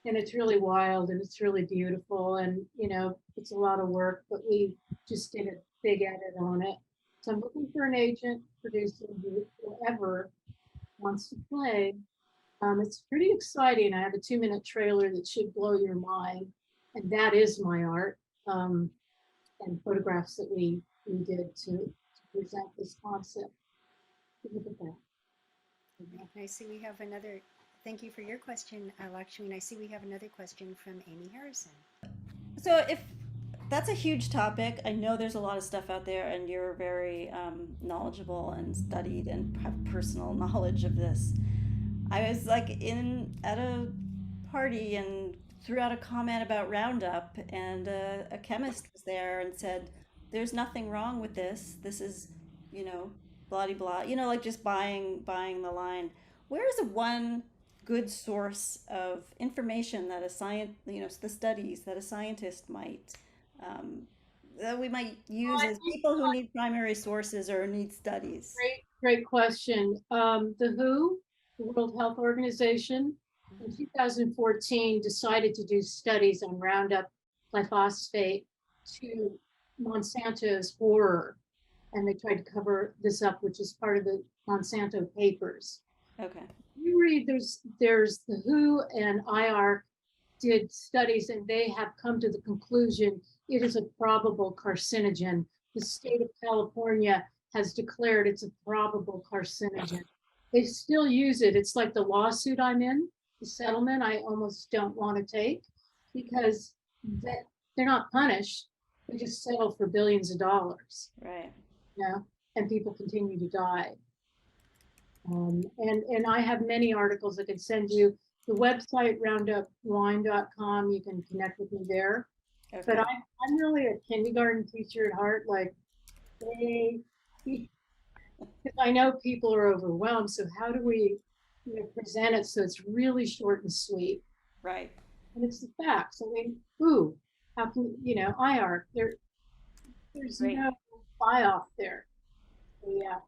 And it's really wild and it's really beautiful. And, it's a lot of work, but we just did a big edit on it. So I'm looking for an agent, producer, whoever wants to play. It's pretty exciting. I have a 2-minute trailer that should blow your mind. And that is my art and photographs that we did to present this concept. Look at that. I see we have another, thank you for your question, Lakshmi. And I see we have another question from Amy Harrison. So if that's a huge topic, I know there's a lot of stuff out there, and you're very knowledgeable and studied and have personal knowledge of this. I was like at a party and threw out a comment about Roundup, and a chemist was there and said, "There's nothing wrong with this. This is, blah de blah. Like just buying the line. Where is one good source of information that the studies that a scientist might that we might use as people who need primary sources or need studies?" Great question. The WHO, the World Health Organization, in 2014 decided to do studies on Roundup glyphosate to Monsanto's horror. And they tried to cover this up, which is part of the Monsanto papers. Okay. You read, there's the WHO and IARC did studies, and they have come to the conclusion it is a probable carcinogen. The state of California has declared it's a probable carcinogen. They still use it. It's like the lawsuit I'm in, the settlement I almost don't want to take because they're not punished. They just settle for billions of dollars. Right. And people continue to die. And I have many articles I can send you. The website roundupwine.com, you can connect with me there. Okay. But I'm really a kindergarten teacher at heart. Like, I know people are overwhelmed. So how do we present it so it's really short and sweet? Right. And it's the facts. I mean, how can, IARC, there's Great. No buy off there. Yeah.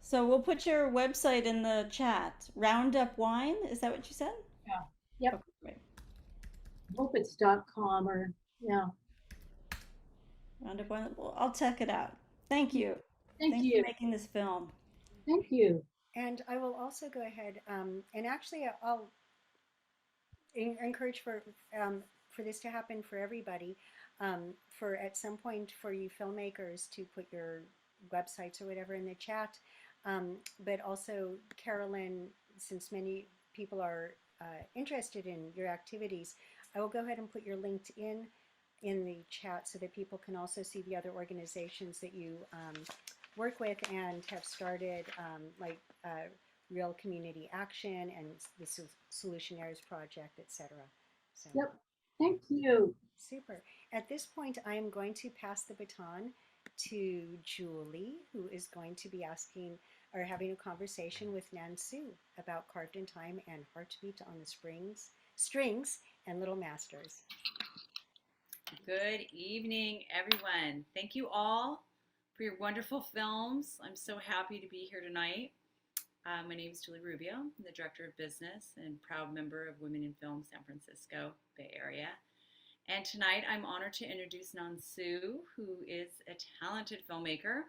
So we'll put your website in the chat. Roundup Wine, is that what you said? Yeah. Yep. Okay, great. Hope it's .com or Roundup Wine. Well, I'll check it out. Thank you. Thank you for making this film. Thank you. And I will also go ahead and actually I'll encourage for this to happen for everybody. For at some point for you filmmakers to put your websites or whatever in the chat. But also, Carolyn, since many people are interested in your activities, I will go ahead and put your LinkedIn in the chat so that people can also see the other organizations that you work with and have started, like Real Community Action and the Solutionaries Project, etc. So, yep. Thank you. Super. At this point, I am going to pass the baton to Julie, who is going to be asking or having a conversation with Nan Su about Carved in Time and Heartbeat on the Strings and Little Masters. Good evening, everyone. Thank you all for your wonderful films. I'm so happy to be here tonight. My name is Julie Rubio. I'm the Director of Business and proud member of Women in Film San Francisco Bay Area. And tonight I'm honored to introduce Nan Su, who is a talented filmmaker.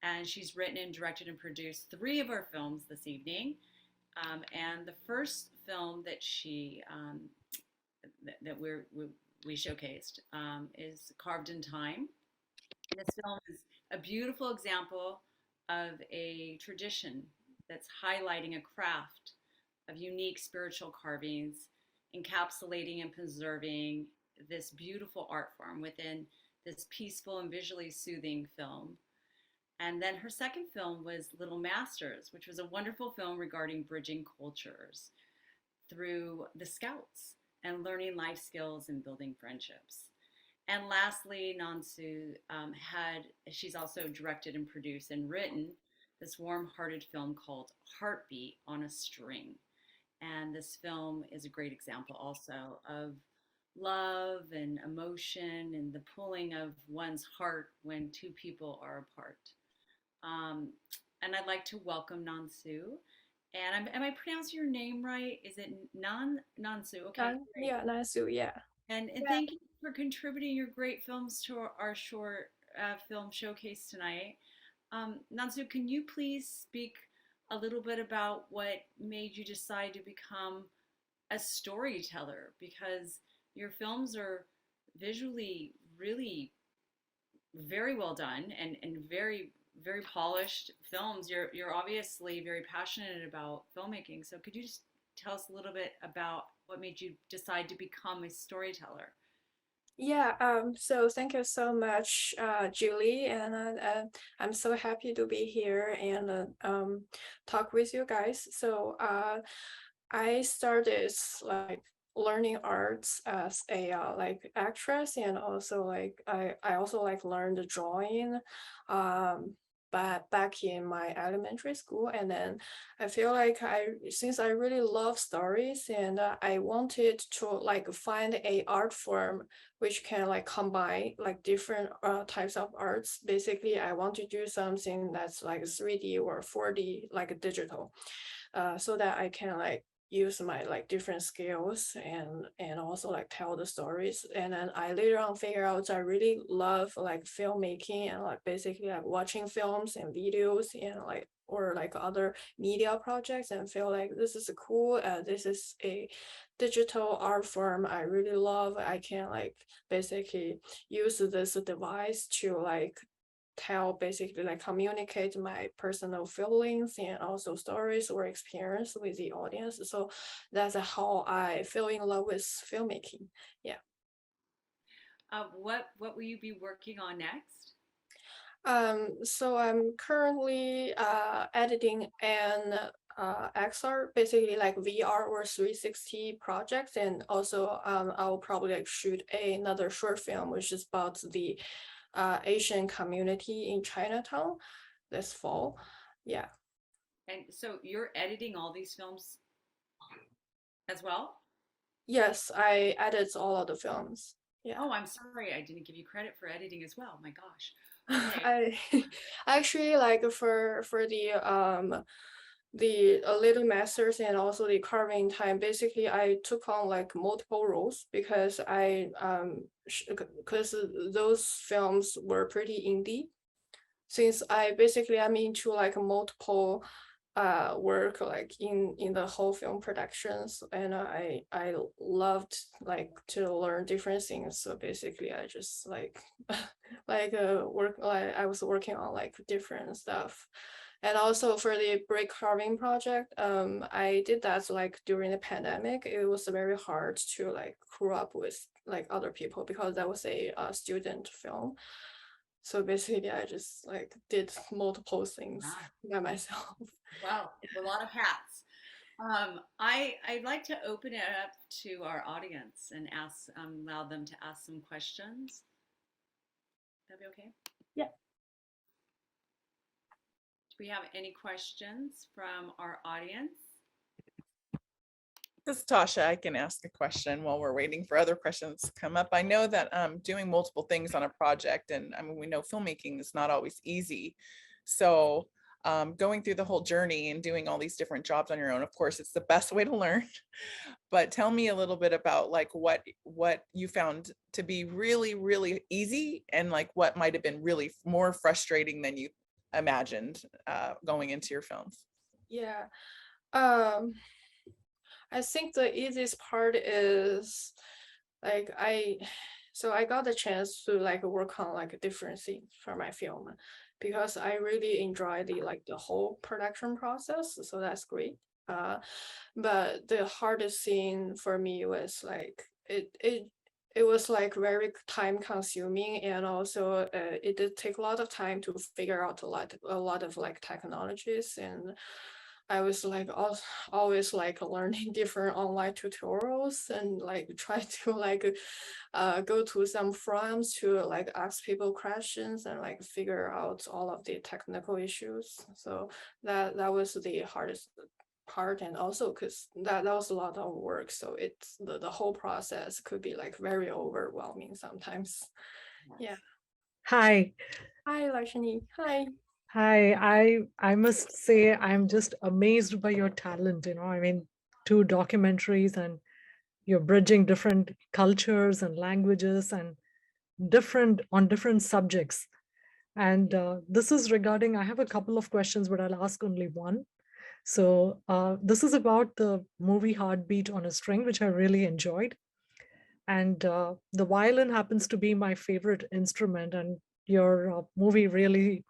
And she's written and directed and produced 3 of our films this evening. And the first film that we showcased is Carved in Time. This film is a beautiful example of a tradition that's highlighting a craft of unique spiritual carvings, encapsulating and preserving this beautiful art form within this peaceful and visually soothing film. And then her second film was Little Masters, which was a wonderful film regarding bridging cultures through the Scouts and learning life skills and building friendships. And lastly, Nan Su she's also directed and produced and written this warm-hearted film called Heartbeat on a String. And this film is a great example also of love and emotion and the pulling of one's heart when two people are apart. Um, and I'd like to welcome Nan Su. And am I pronouncing your name right? Is it Nan Su? Okay, great. Yeah, Nan Su, yeah. And thank you for contributing your great films to our short film showcase tonight. Nan Su, can you please speak a little bit about what made you decide to become a storyteller? Because your films are visually really very well done and very polished films. You're obviously very passionate about filmmaking. So could you just tell us a little bit about what made you decide to become a storyteller? Yeah, so thank you so much, Julie, and I'm so happy to be here and talk with you guys. So I started like learning arts as a like actress, and also like I also like learned drawing but back in my elementary school. And then I feel like since I really love stories, and I wanted to like find a art form which can like combine like different types of arts. Basically, I want to do something that's like 3D or 4D, like digital, so that I can like use my like different skills and also like tell the stories. And then I later on figure out I really love like filmmaking and like basically like watching films and videos and like or like other media projects, and feel like this is cool. This is a digital art form I really love. I can like basically use this device to like basically like communicate my personal feelings and also stories or experience with the audience. So that's how I fell in love with filmmaking. Yeah. What will you be working on next? So I'm currently editing an XR, basically like VR or 360 projects, and also I'll probably like shoot another short film which is about the Asian community in Chinatown this fall. Yeah. And so you're editing all these films as well? Yes, I edit all of the films. Yeah. Oh, I'm sorry, I didn't give you credit for editing as well. My gosh. Okay. I actually like for the little masters and also the carving time, basically I took on like multiple roles because because those films were pretty indie. Since I'm into like multiple work like in the whole film productions, and I loved like to learn different things. So basically I just like work, like I was working on like different stuff. And also for the brick carving project, I did that like during the pandemic. It was very hard to like crew up with like other people because that was a student film. So basically I just like did multiple things by myself. Wow, a lot of hats. I'd like to open it up to our audience and allow them to ask some questions. That'd be okay? Yeah. Do we have any questions from our audience? This is Tasha. I can ask a question while we're waiting for other questions to come up. I know that doing multiple things on a project, and I mean, we know filmmaking is not always easy. So going through the whole journey and doing all these different jobs on your own, of course, it's the best way to learn. But tell me a little bit about like what you found to be really, really easy, and like what might have been really more frustrating than you imagined going into your films. Yeah. I think the easiest part is like I got the chance to like work on like different things for my film because I really enjoy the whole production process. So that's great. But the hardest thing for me was like it was like very time consuming, and also it did take a lot of time to figure out a lot of like technologies and I was like always like learning different online tutorials and like try to like go to some forums to like ask people questions and like figure out all of the technical issues. So that was the hardest part, and also because that was a lot of work, so it's the whole process could be like very overwhelming sometimes. Yeah. Hi. Hi, Lakshmi. Hi. Hi, I must say I'm just amazed by your talent, I mean, 2 documentaries, and you're bridging different cultures and languages and different subjects. And this is regarding, I have a couple of questions, but I'll ask only one. So this is about the movie Heartbeat on a String, which I really enjoyed. And the violin happens to be my favorite instrument, and your movie really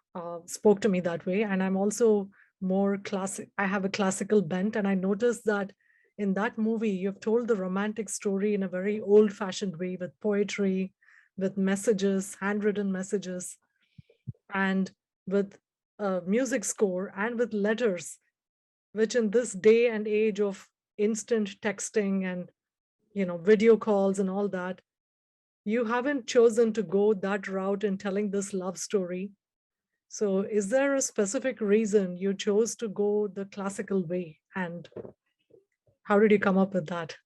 spoke to me that way. And I'm also more classic, I have a classical bent, and I noticed that in that movie you've told the romantic story in a very old-fashioned way, with poetry, with messages, handwritten messages, and with a music score, and with letters, which in this day and age of instant texting and video calls and all that, you haven't chosen to go that route in telling this love story. So is there a specific reason you chose to go the classical way, and how did you come up with that?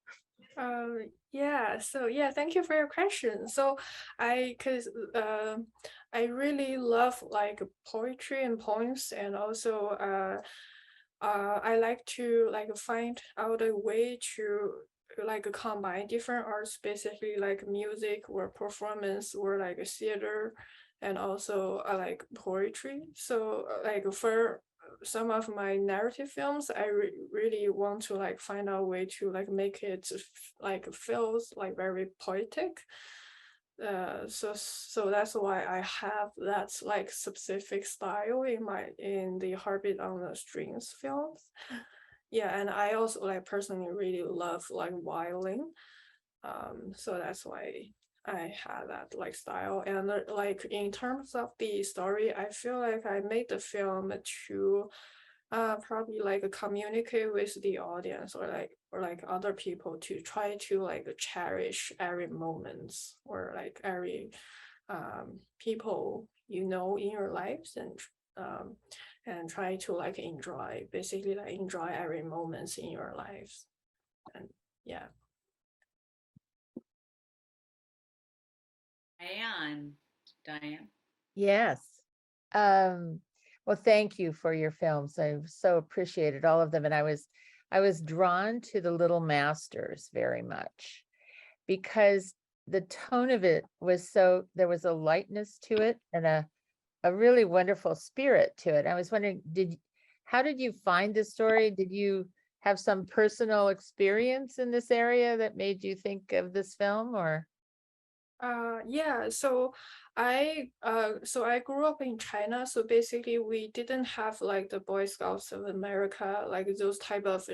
Yeah, so yeah, thank you for your question. So cause I really love like poetry and poems, and also I like to like find out a way to like combine different arts, basically like music or performance or like theater, and also like poetry. So like for some of my narrative films, I really want to like find out a way to like make it like feels like very poetic. So that's why I have that like specific style in the Heartbeat on the Strings films. Yeah, and I also like personally really love like violin. So that's why I had that like style. And like in terms of the story, I feel like I made the film to probably like communicate with the audience, or like other people, to try to like cherish every moments, or like every people in your lives, and try to like basically like enjoy every moments in your lives. And yeah. Diane. Yes. Well, thank you for your films. I've so appreciated all of them. And I was drawn to The Little Masters very much, because the tone of it was there was a lightness to it, and a really wonderful spirit to it. I was wondering, how did you find this story? Did you have some personal experience in this area that made you think of this film, or? Yeah, so I grew up in China, so basically we didn't have like the Boy Scouts of America, like those type of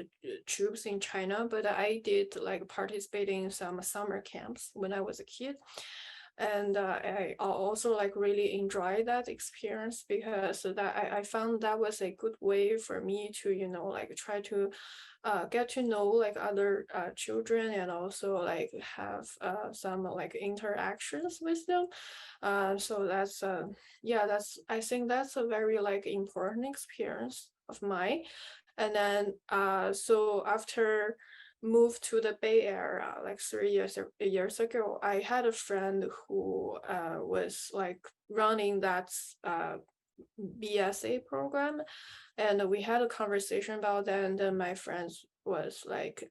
troops in China, but I did like participate in some summer camps when I was a kid. And I also like really enjoy that experience, because that I found that was a good way for me to like try to get to know like other children, and also like have some like interactions with them. So that's yeah, I think that's a very like important experience of mine. And then so after moved to the Bay Area like 3 years ago, I had a friend who was like running that BSA program, and we had a conversation about that. And then my friends was like,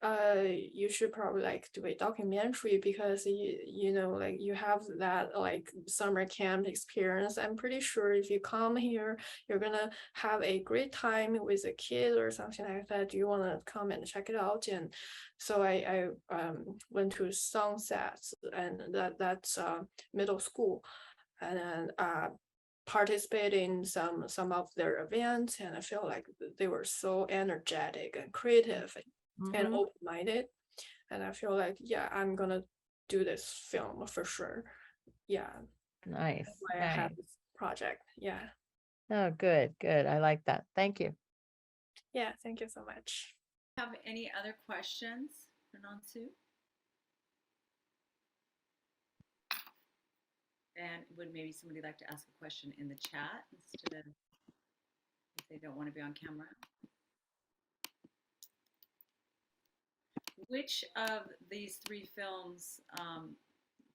you should probably like do a documentary, because like you have that like summer camp experience. I'm pretty sure if you come here, you're gonna have a great time with a kid or something like that. Do you want to come and check it out? And so I went to Sunset, and that's middle school, and then participate in some of their events, and I feel like they were so energetic and creative and open-minded, and I feel like, yeah, I'm gonna do this film for sure. Yeah. Nice. That's why I have this project. Yeah. Oh, good. I like that. Thank you. Yeah, thank you so much. Have any other questions for Nan Su? And would maybe somebody like to ask a question in the chat instead of if they don't want to be on camera? Which of these three films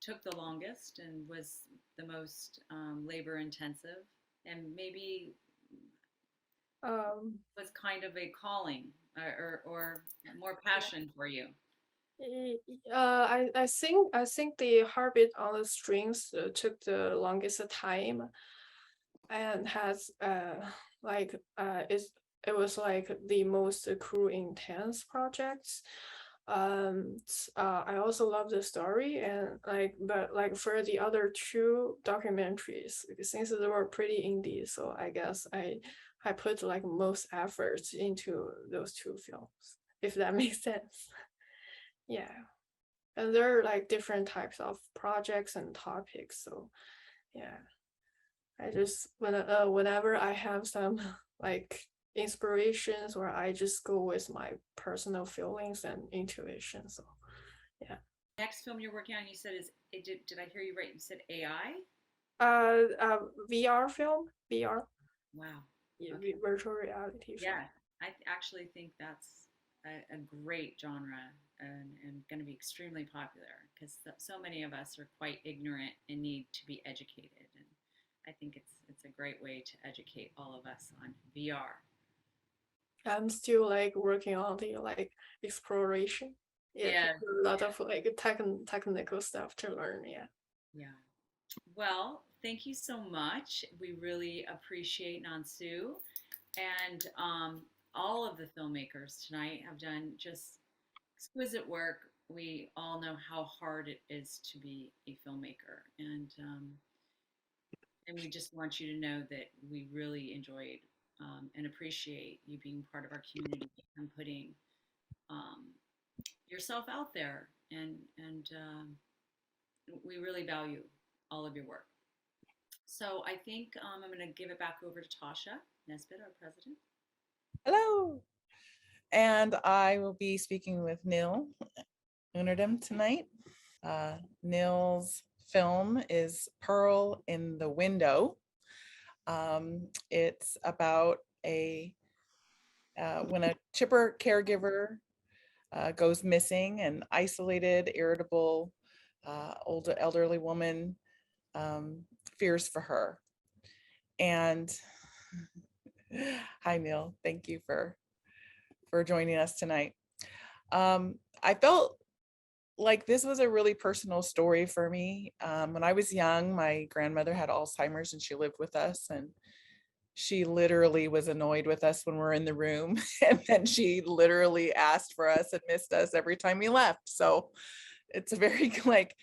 took the longest and was the most labor intensive, and maybe was kind of a calling or more passion for you? I think the Heartbeat on the Strings took the longest time, and has it was like the most crew intense projects. I also love the story, and but for the other two documentaries, since they were pretty indie, so I guess I put like most efforts into those two films, if that makes sense. Yeah, and there are like different types of projects and topics, so yeah, I just whenever I have some like inspirations, or I just go with my personal feelings and intuition. So yeah. Next film you're working on, you said is, did I hear you right? You said AI? VR film, VR. Wow. Yeah, Okay. virtual reality film. Yeah, I actually think that's a great genre and going to be extremely popular, because so many of us are quite ignorant and need to be educated. And I think it's a great way to educate all of us on VR. I'm still like working on the like exploration. Yeah, a lot of like technical stuff to learn. Yeah. Yeah. Well, thank you so much. We really appreciate Nan Su, and all of the filmmakers tonight have done just exquisite work. We all know how hard it is to be a filmmaker, and we just want you to know that we really enjoyed and appreciate you being part of our community and putting yourself out there, and we really value all of your work. So I think I'm going to give it back over to Tasha Nesbitt, our president. Hello. And I will be speaking with Nil Underdem tonight. Nil's film is Pearl in the Window. It's about when a chipper caregiver goes missing, an isolated, irritable, elderly woman fears for her. And hi, Nil. Thank you for joining us tonight. I felt like this was a really personal story for me. When I was young, my grandmother had Alzheimer's and she lived with us, and she literally was annoyed with us when we're in the room. And then she literally asked for us and missed us every time we left. So it's a very like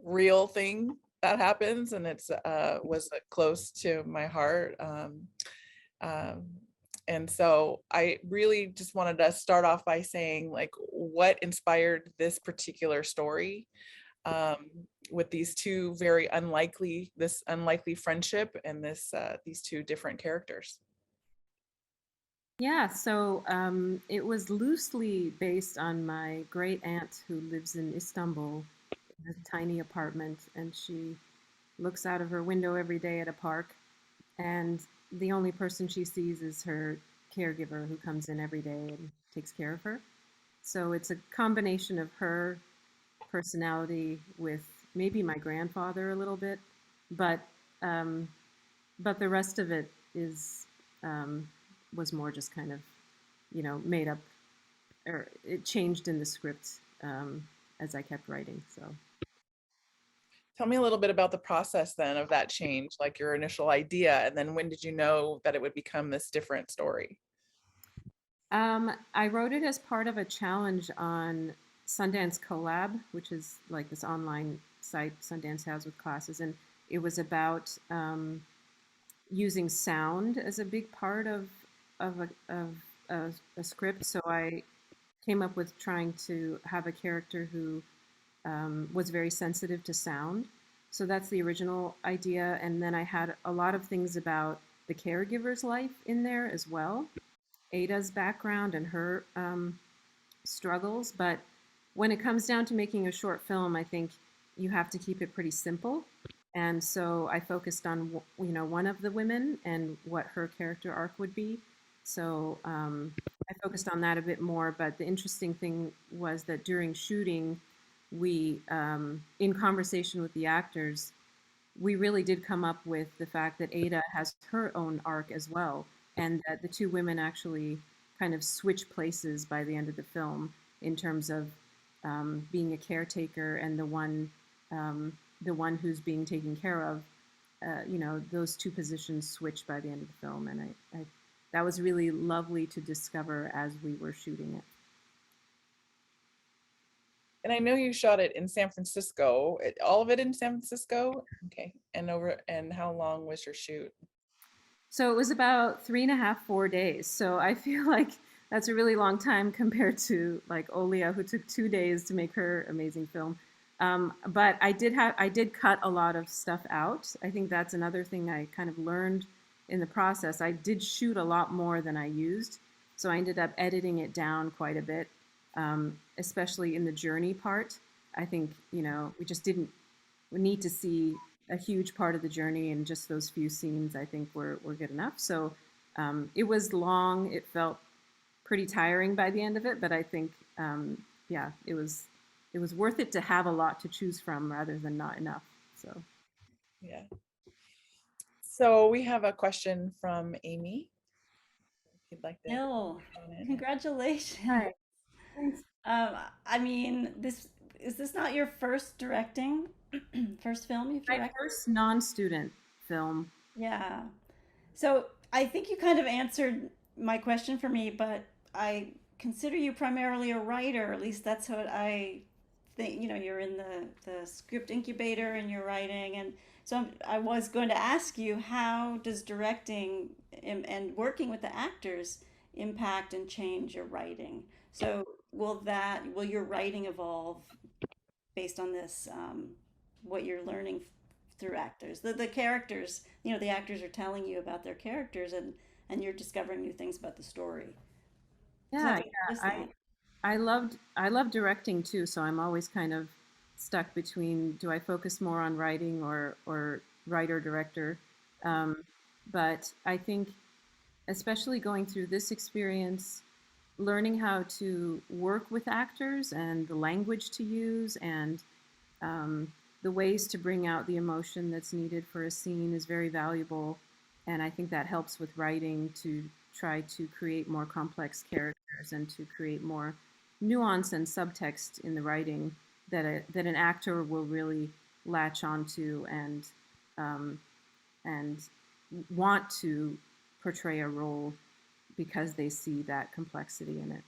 real thing that happens, and it's was close to my heart. And so I really just wanted to start off by saying like what inspired this particular story with these two very unlikely friendship and these two different characters. Yeah, so it was loosely based on my great aunt who lives in Istanbul, in a tiny apartment, and she looks out of her window every day at a park, and the only person she sees is her caregiver who comes in every day and takes care of her. So it's a combination of her personality with maybe my grandfather a little bit, but the rest of it is was more just kind of, made up, or it changed in the script as I kept writing. So. Tell me a little bit about the process then of that change, like your initial idea, and then when did you know that it would become this different story? I wrote it as part of a challenge on Sundance Collab, which is like this online site Sundance has with classes, and it was about using sound as a big part of a script. So I came up with trying to have a character who was very sensitive to sound. So that's the original idea. And then I had a lot of things about the caregiver's life in there as well. Ada's background and her struggles. But when it comes down to making a short film, I think you have to keep it pretty simple. And so I focused on, one of the women and what her character arc would be. So I focused on that a bit more. But the interesting thing was that during shooting, we, in conversation with the actors, we really did come up with the fact that Ada has her own arc as well, and that the two women actually kind of switch places by the end of the film in terms of being a caretaker and the one who's being taken care of. Those two positions switch by the end of the film, and I that was really lovely to discover as we were shooting it. And I know you shot it in San Francisco, all of it in San Francisco. Okay. And how long was your shoot? So it was about 3.5, 4 days. So I feel like that's a really long time compared to like Olia, who took 2 days to make her amazing film. But I did cut a lot of stuff out. I think that's another thing I kind of learned in the process. I did shoot a lot more than I used. So I ended up editing it down quite a bit. Especially in the journey part. I think, we just didn't need to see a huge part of the journey, and just those few scenes I think were good enough. So it was long. It felt pretty tiring by the end of it, but I think, it was worth it to have a lot to choose from rather than not enough. So, yeah. So we have a question from Amy. If you'd like to. Nil, congratulations. Hi. I mean, is this not your first directing, first film you've directed? My first non-student film. Yeah. So I think you kind of answered my question for me, but I consider you primarily a writer. At least that's what I think. You're in the script incubator and you're writing. And so I was going to ask you, how does directing and working with the actors impact and change your writing? So will your writing evolve based on this, what you're learning through actors? The characters, the actors are telling you about their characters, and you're discovering new things about the story. Yeah, I love directing too, so I'm always kind of stuck between, do I focus more on writing or writer director? But I think, especially going through this experience, learning how to work with actors and the language to use and the ways to bring out the emotion that's needed for a scene is very valuable. And I think that helps with writing to try to create more complex characters and to create more nuance and subtext in the writing that an actor will really latch onto and want to portray a role because they see that complexity in it.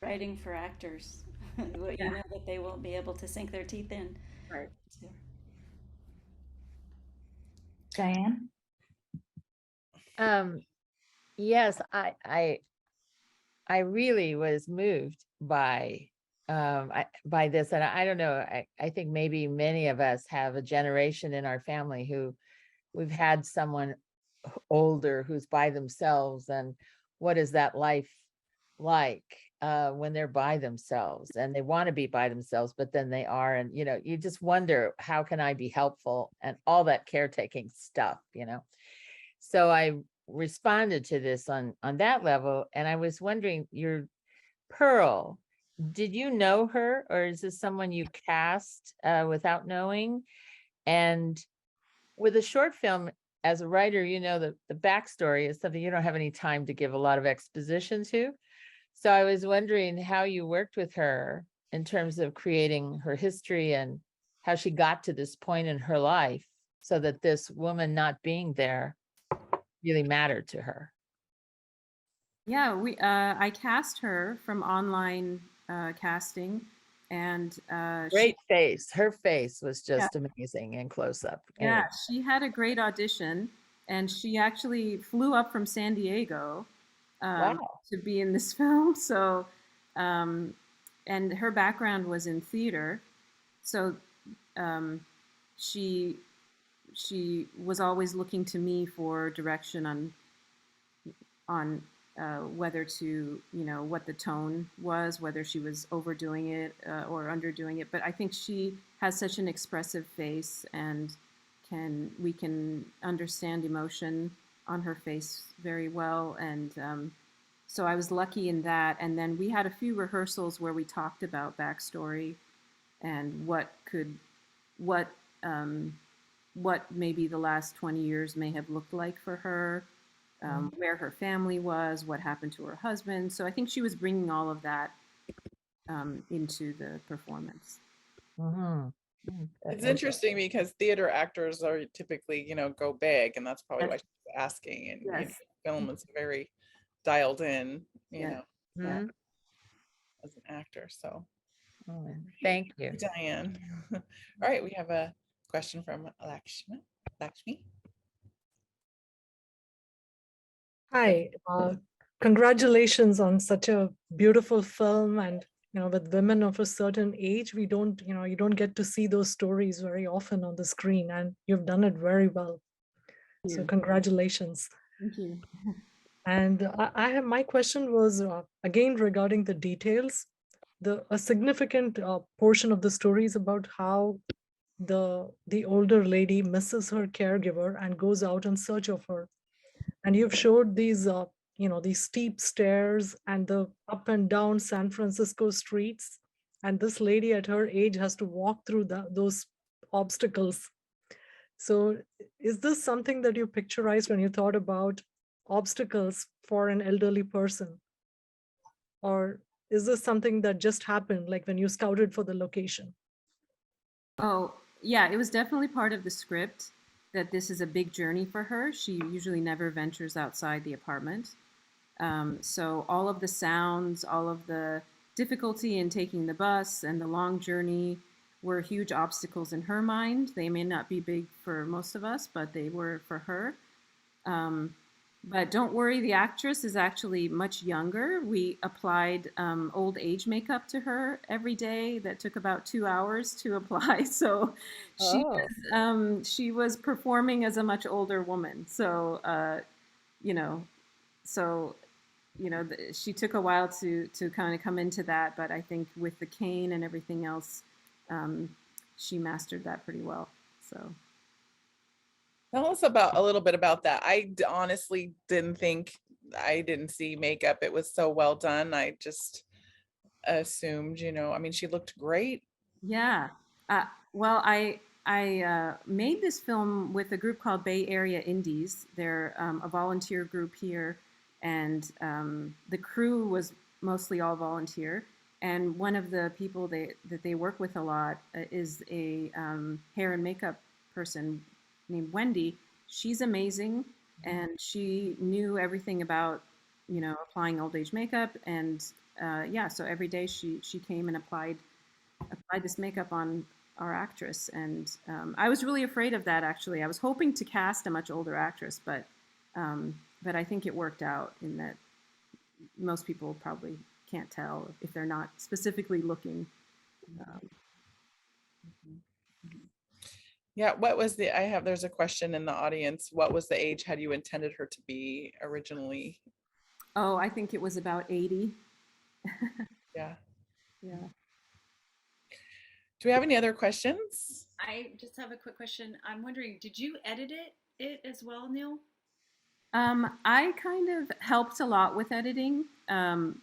Writing for actors, you know that they will be able to sink their teeth in. Right. Diane? Yes, I really was moved by this, and I don't know. I think maybe many of us have a generation in our family who we've had someone older who's by themselves, and what is that life like when they're by themselves and they want to be by themselves, but then they are, and you just wonder, how can I be helpful, and all that caretaking stuff. So I responded to this on that level, and I was wondering, your Pearl, did you know her, or is this someone you cast without knowing? And with a short film, as a writer, the backstory is something you don't have any time to give a lot of exposition to. So I was wondering how you worked with her in terms of creating her history and how she got to this point in her life so that this woman not being there really mattered to her. Yeah, I cast her from online casting, and great face. Her face was just amazing in close up. Yeah, Anyway. she had a great audition, and she actually flew up from San Diego to be in this film. So, and her background was in theater, so she was always looking to me for direction on whether to, what the tone was, whether she was overdoing it or underdoing it. But I think she has such an expressive face, and we can understand emotion on her face very well. And so I was lucky in that. And then we had a few rehearsals where we talked about backstory and what maybe the last 20 years may have looked like for her, where her family was, what happened to her husband. So I think she was bringing all of that into the performance. It's interesting because theater actors are typically, go big, and that's probably why she's asking. And Yes. film is very dialed in, Yeah. as an actor. So Thank you, Diane. All right, we have a question from Lakshmi. Hi, congratulations on such a beautiful film. And with women of a certain age, we don't, you don't get to see those stories very often on the screen, and you've done it very well. So congratulations. Thank you. And I have, my question was again regarding the details. A significant portion of the story is about how the older lady misses her caregiver and goes out in search of her. And you've showed these these steep stairs and the up and down San Francisco streets, and this lady at her age has to walk through those obstacles. So is this something that you picturized when you thought about obstacles for an elderly person, or is this something that just happened, like when you scouted for the location? Oh, yeah, it was definitely part of the script that this is a big journey for her. She usually never ventures outside the apartment. So all of the sounds, all of the difficulty in taking the bus and the long journey were huge obstacles in her mind. They may not be big for most of us, but they were for her. But don't worry, the actress is actually much younger. We applied old age makeup to her every day that took about 2 hours to apply. So she was performing as a much older woman. So, she took a while to kind of come into that. But I think with the cane and everything else, she mastered that pretty well. So. Tell us a little bit about that. I honestly didn't see makeup. It was so well done. I just assumed, she looked great. Yeah. Well, I made this film with a group called Bay Area Indies. They're a volunteer group here, and the crew was mostly all volunteer. And one of the people that they work with a lot is a hair and makeup person named Wendy. She's amazing, and she knew everything about, applying old age makeup. And so every day she came and applied this makeup on our actress. And I was really afraid of that, actually. I was hoping to cast a much older actress, but I think it worked out in that most people probably can't tell if they're not specifically looking. Yeah, there's a question in the audience. What was the age had you intended her to be originally? Oh, I think it was about 80. Yeah. Yeah. Do we have any other questions? I just have a quick question. I'm wondering, did you edit it as well, Nil? I kind of helped a lot with editing, and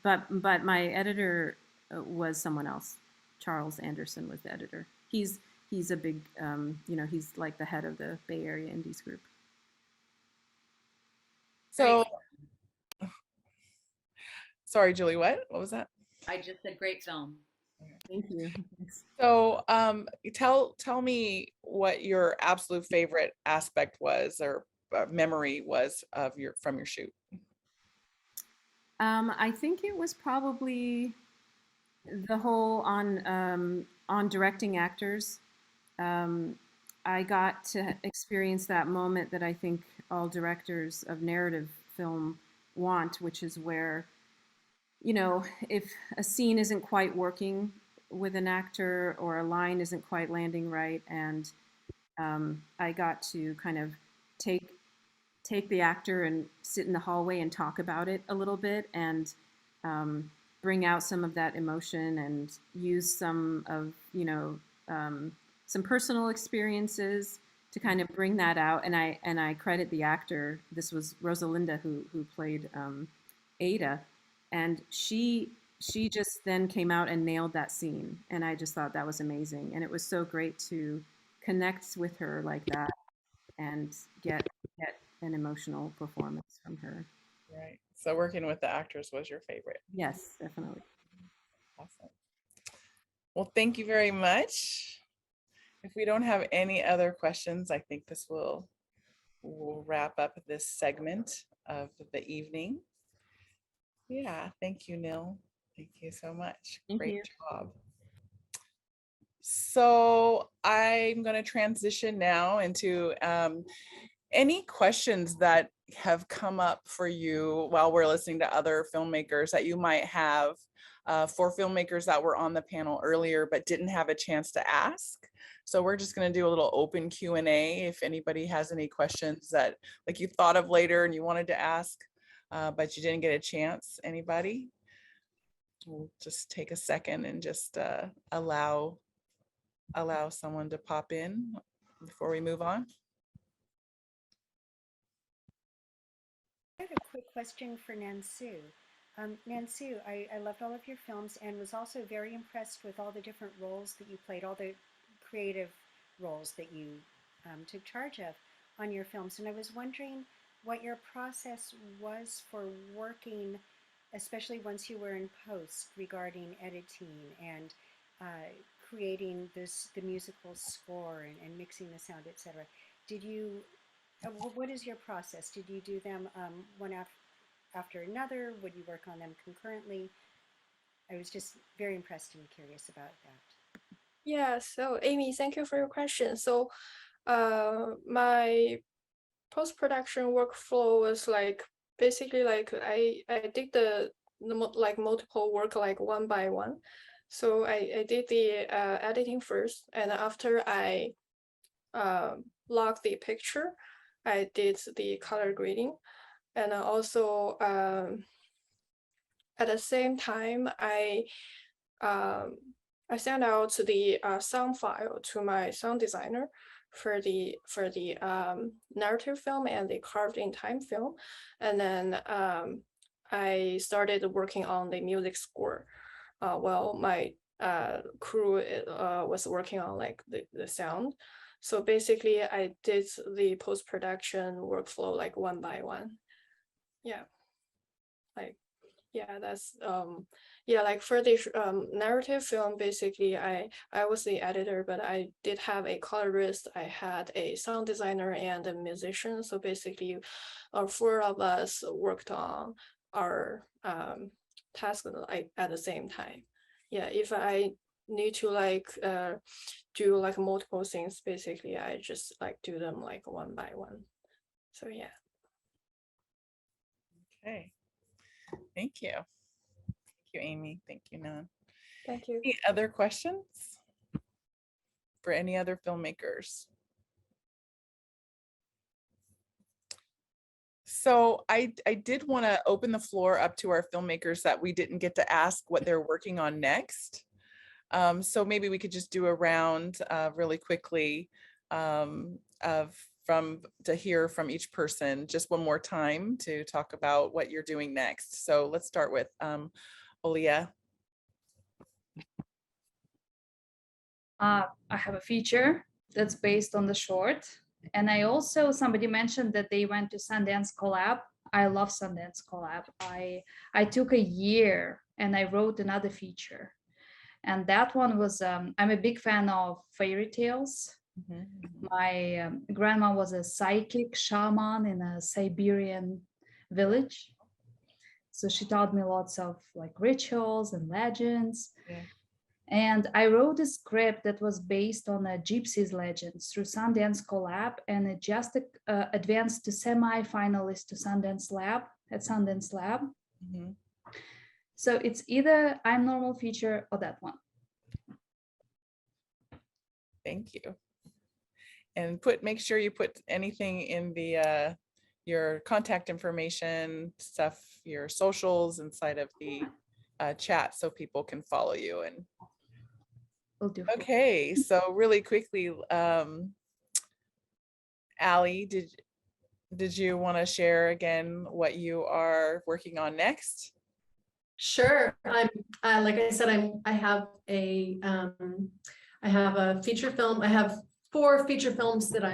but my editor was someone else. Charles Anderson was the editor. He's a big, he's like the head of the Bay Area Indies group. So, sorry, Julie, what was that? I just said great film. Thank you. So, tell me what your absolute favorite aspect was, or memory was from your shoot. I think it was probably the whole on directing actors. I got to experience that moment that I think all directors of narrative film want, which is where, if a scene isn't quite working with an actor or a line isn't quite landing right, and I got to kind of take take the actor and sit in the hallway and talk about it a little bit, and bring out some of that emotion and use some of, some personal experiences to kind of bring that out. And I credit the actor. This was Rosalinda who played Ada, and she just then came out and nailed that scene, and I just thought that was amazing. And it was so great to connect with her like that and get an emotional performance from her. Right. So working with the actors was your favorite. Yes, definitely. Awesome. Well, thank you very much. If we don't have any other questions, I think this will wrap up this segment of the evening. Yeah, thank you, Nil. Thank you so much. Thank Great you. job. So I'm going to transition now into any questions that have come up for you while we're listening to other filmmakers that you might have for filmmakers that were on the panel earlier but didn't have a chance to ask. So we're just going to do a little open Q&A if anybody has any questions that like you thought of later and you wanted to ask, but you didn't get a chance. Anybody? We'll just take a second and just allow someone to pop in before we move on. I have a quick question for Nan Su. Nan Su, I loved all of your films and was also very impressed with all the different roles that you played, all the creative roles that you took charge of on your films. And I was wondering what your process was for working, especially once you were in post, regarding editing and creating the musical score and mixing the sound, etc. Did you, what is your process? Did you do them one after another? Would you work on them concurrently? I was just very impressed and curious about that. Yeah, so Amy, thank you for your question. So my post-production workflow was like basically like I did the like multiple work like one by one. So I did the editing first, and after I logged the picture, I did the color grading, and also at the same time I sent out the sound file to my sound designer for the narrative film and the carved in time film, and then I started working on the music score while my crew was working on like the sound. So basically I did the post-production workflow like one by one. Yeah, like yeah, that's yeah, like for the narrative film, basically I was the editor, but I did have a colorist, I had a sound designer and a musician. So basically 4 of us worked on our task like at the same time. Yeah, if I need to like do like multiple things, basically I just like do them like one by one. So yeah. Okay. Thank you. Thank you, Amy. Thank you, Nan. Thank you. Any other questions for any other filmmakers? So I did want to open the floor up to our filmmakers that we didn't get to ask what they're working on next. So maybe we could just do a round really quickly to hear from each person just one more time to talk about what you're doing next. So let's start with Olia. I have a feature that's based on the short. And I also, somebody mentioned that they went to Sundance Collab. I love Sundance Collab. I took a year and I wrote another feature. And that one was, I'm a big fan of fairy tales. Mm-hmm. My grandma was a psychic shaman in a Siberian village. So she taught me lots of like rituals and legends. Yeah. And I wrote a script that was based on a gypsies legends through Sundance Collab, and it just advanced to semi-finalist to Sundance Lab at Sundance Lab. Mm-hmm. So it's either I'm Normal feature or that one. Thank you. And make sure you put anything in your contact information, stuff, your socials inside of the chat so people can follow you. And Will do. okay, so really quickly, Allie, did you want to share again what you are working on next? Sure. I'm like I said, I have a feature film. I have 4 feature films that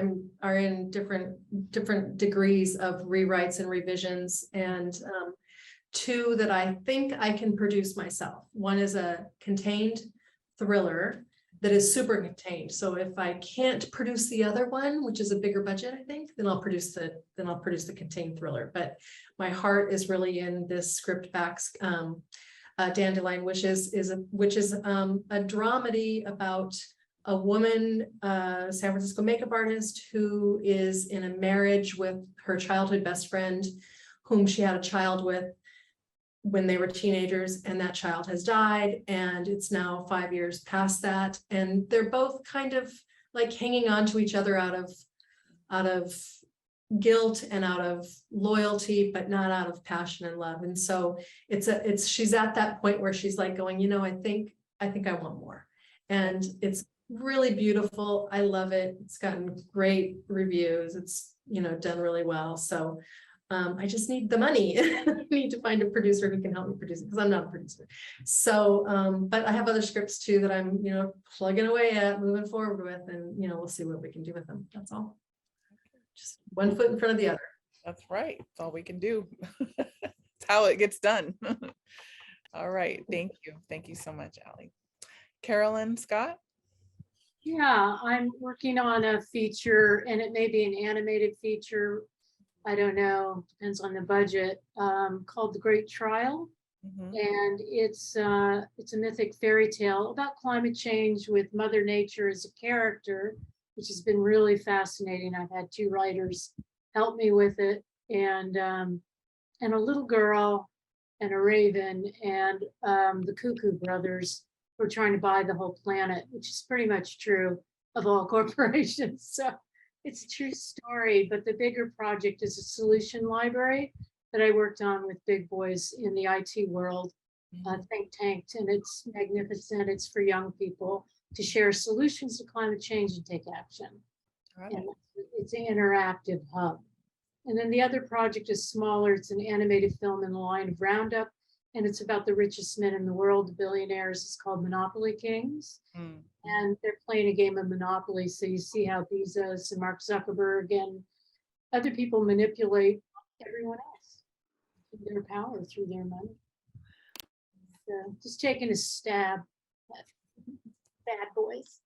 are in different degrees of rewrites and revisions, and 2 that I think I can produce myself. One is a contained thriller that is super contained. So if I can't produce the other one, which is a bigger budget, I think, then I'll produce the contained thriller. But my heart is really in this script backs Dandelion, which is a dramedy about a woman, San Francisco makeup artist, who is in a marriage with her childhood best friend, whom she had a child with when they were teenagers, and that child has died, and it's now 5 years past that, and they're both kind of like hanging on to each other out of guilt and out of loyalty, but not out of passion and love. And so she's at that point where she's like going, I think I want more. And it's really beautiful. I love it. It's gotten great reviews. It's done really well. So I just need the money. I need to find a producer who can help me produce it, because I'm not a producer. So, but I have other scripts too that I'm, plugging away at, moving forward with, and, we'll see what we can do with them. That's all. Just one foot in front of the other. That's right. That's all we can do. It's how it gets done. All right. Thank you. Thank you so much, Allie. Carolyn Scott? Yeah, I'm working on a feature, and it may be an animated feature. I don't know, depends on the budget, called The Great Trial. And it's a mythic fairy tale about climate change with Mother Nature as a character, which has been really fascinating. I've had 2 writers help me with it, and a little girl and a raven, and the Cuckoo Brothers were trying to buy the whole planet, which is pretty much true of all corporations. So it's a true story, but the bigger project is a solution library that I worked on with big boys in the IT world, think tanked, and it's magnificent. It's for young people to share solutions to climate change and take action. Right. And it's an interactive hub. And then the other project is smaller. It's an animated film in the line of Roundup, and it's about the richest men in the world, the billionaires. It's called Monopoly Kings. And they're playing a game of Monopoly. So you see how Bezos and Mark Zuckerberg and other people manipulate everyone else, their power through their money. So just taking a stab at bad boys.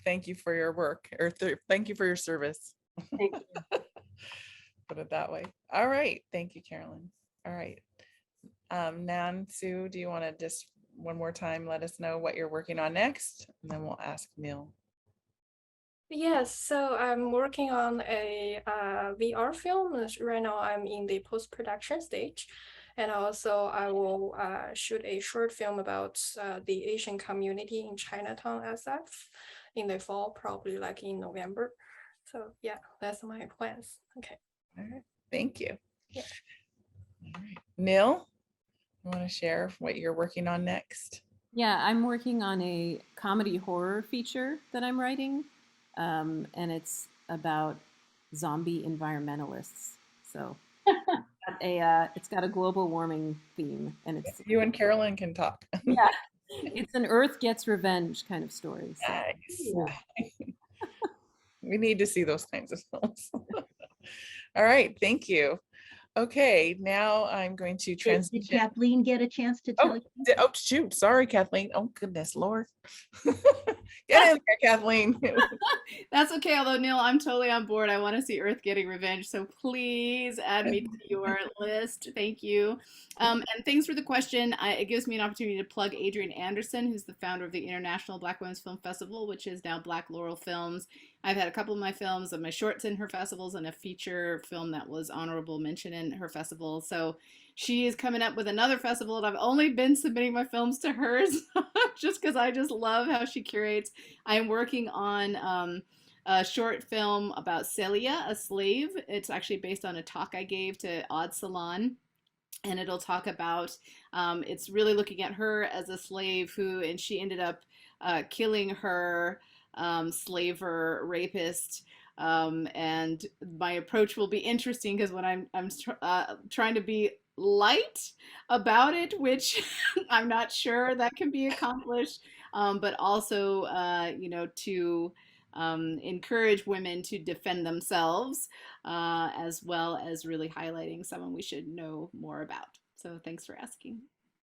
Thank you for your work, or thank you for your service. Thank you. Put it that way. All right. Thank you, Carolyn. All right. Nan Su, do you want to just one more time let us know what you're working on next, and then we'll ask Nil. Yes, so I'm working on a VR film. Right now I'm in the post-production stage. And also I will shoot a short film about the Asian community in Chinatown SF in the fall, probably like in November. So yeah, that's my plans. Okay. All right. Thank you. Yeah. All right. Nil, you want to share what you're working on next? Yeah, I'm working on a comedy horror feature that I'm writing, and it's about zombie environmentalists. So it's got a global warming theme, and it's you and Carolyn can talk. Yeah, it's an Earth gets revenge kind of story. So. Nice. Yeah. We need to see those kinds of films. All right, thank you. Okay, now I'm going to transition. Did Kathleen get a chance to tell you? Oh, shoot. Sorry, Kathleen. Oh, goodness, Lord. Get in there, Kathleen. That's okay. Although, Nil, I'm totally on board. I want to see Earth getting revenge. So please add me to your list. Thank you. And thanks for the question. It gives me an opportunity to plug Adrienne Anderson, who's the founder of the International Black Women's Film Festival, which is now Black Laurel Films. I've had a couple of my films, of my shorts in her festivals, and a feature film that was honorable mention in her festival. So she is coming up with another festival, and I've only been submitting my films to hers just because I just love how she curates. I'm working on a short film about Celia, a slave. It's actually based on a talk I gave to Odd Salon, and it'll talk about it's really looking at her as a slave who, and she ended up killing her slaver rapist. And my approach will be interesting because when I'm trying to be light about it, which I'm not sure that can be accomplished, but also to encourage women to defend themselves, as well as really highlighting someone we should know more about. So thanks for asking.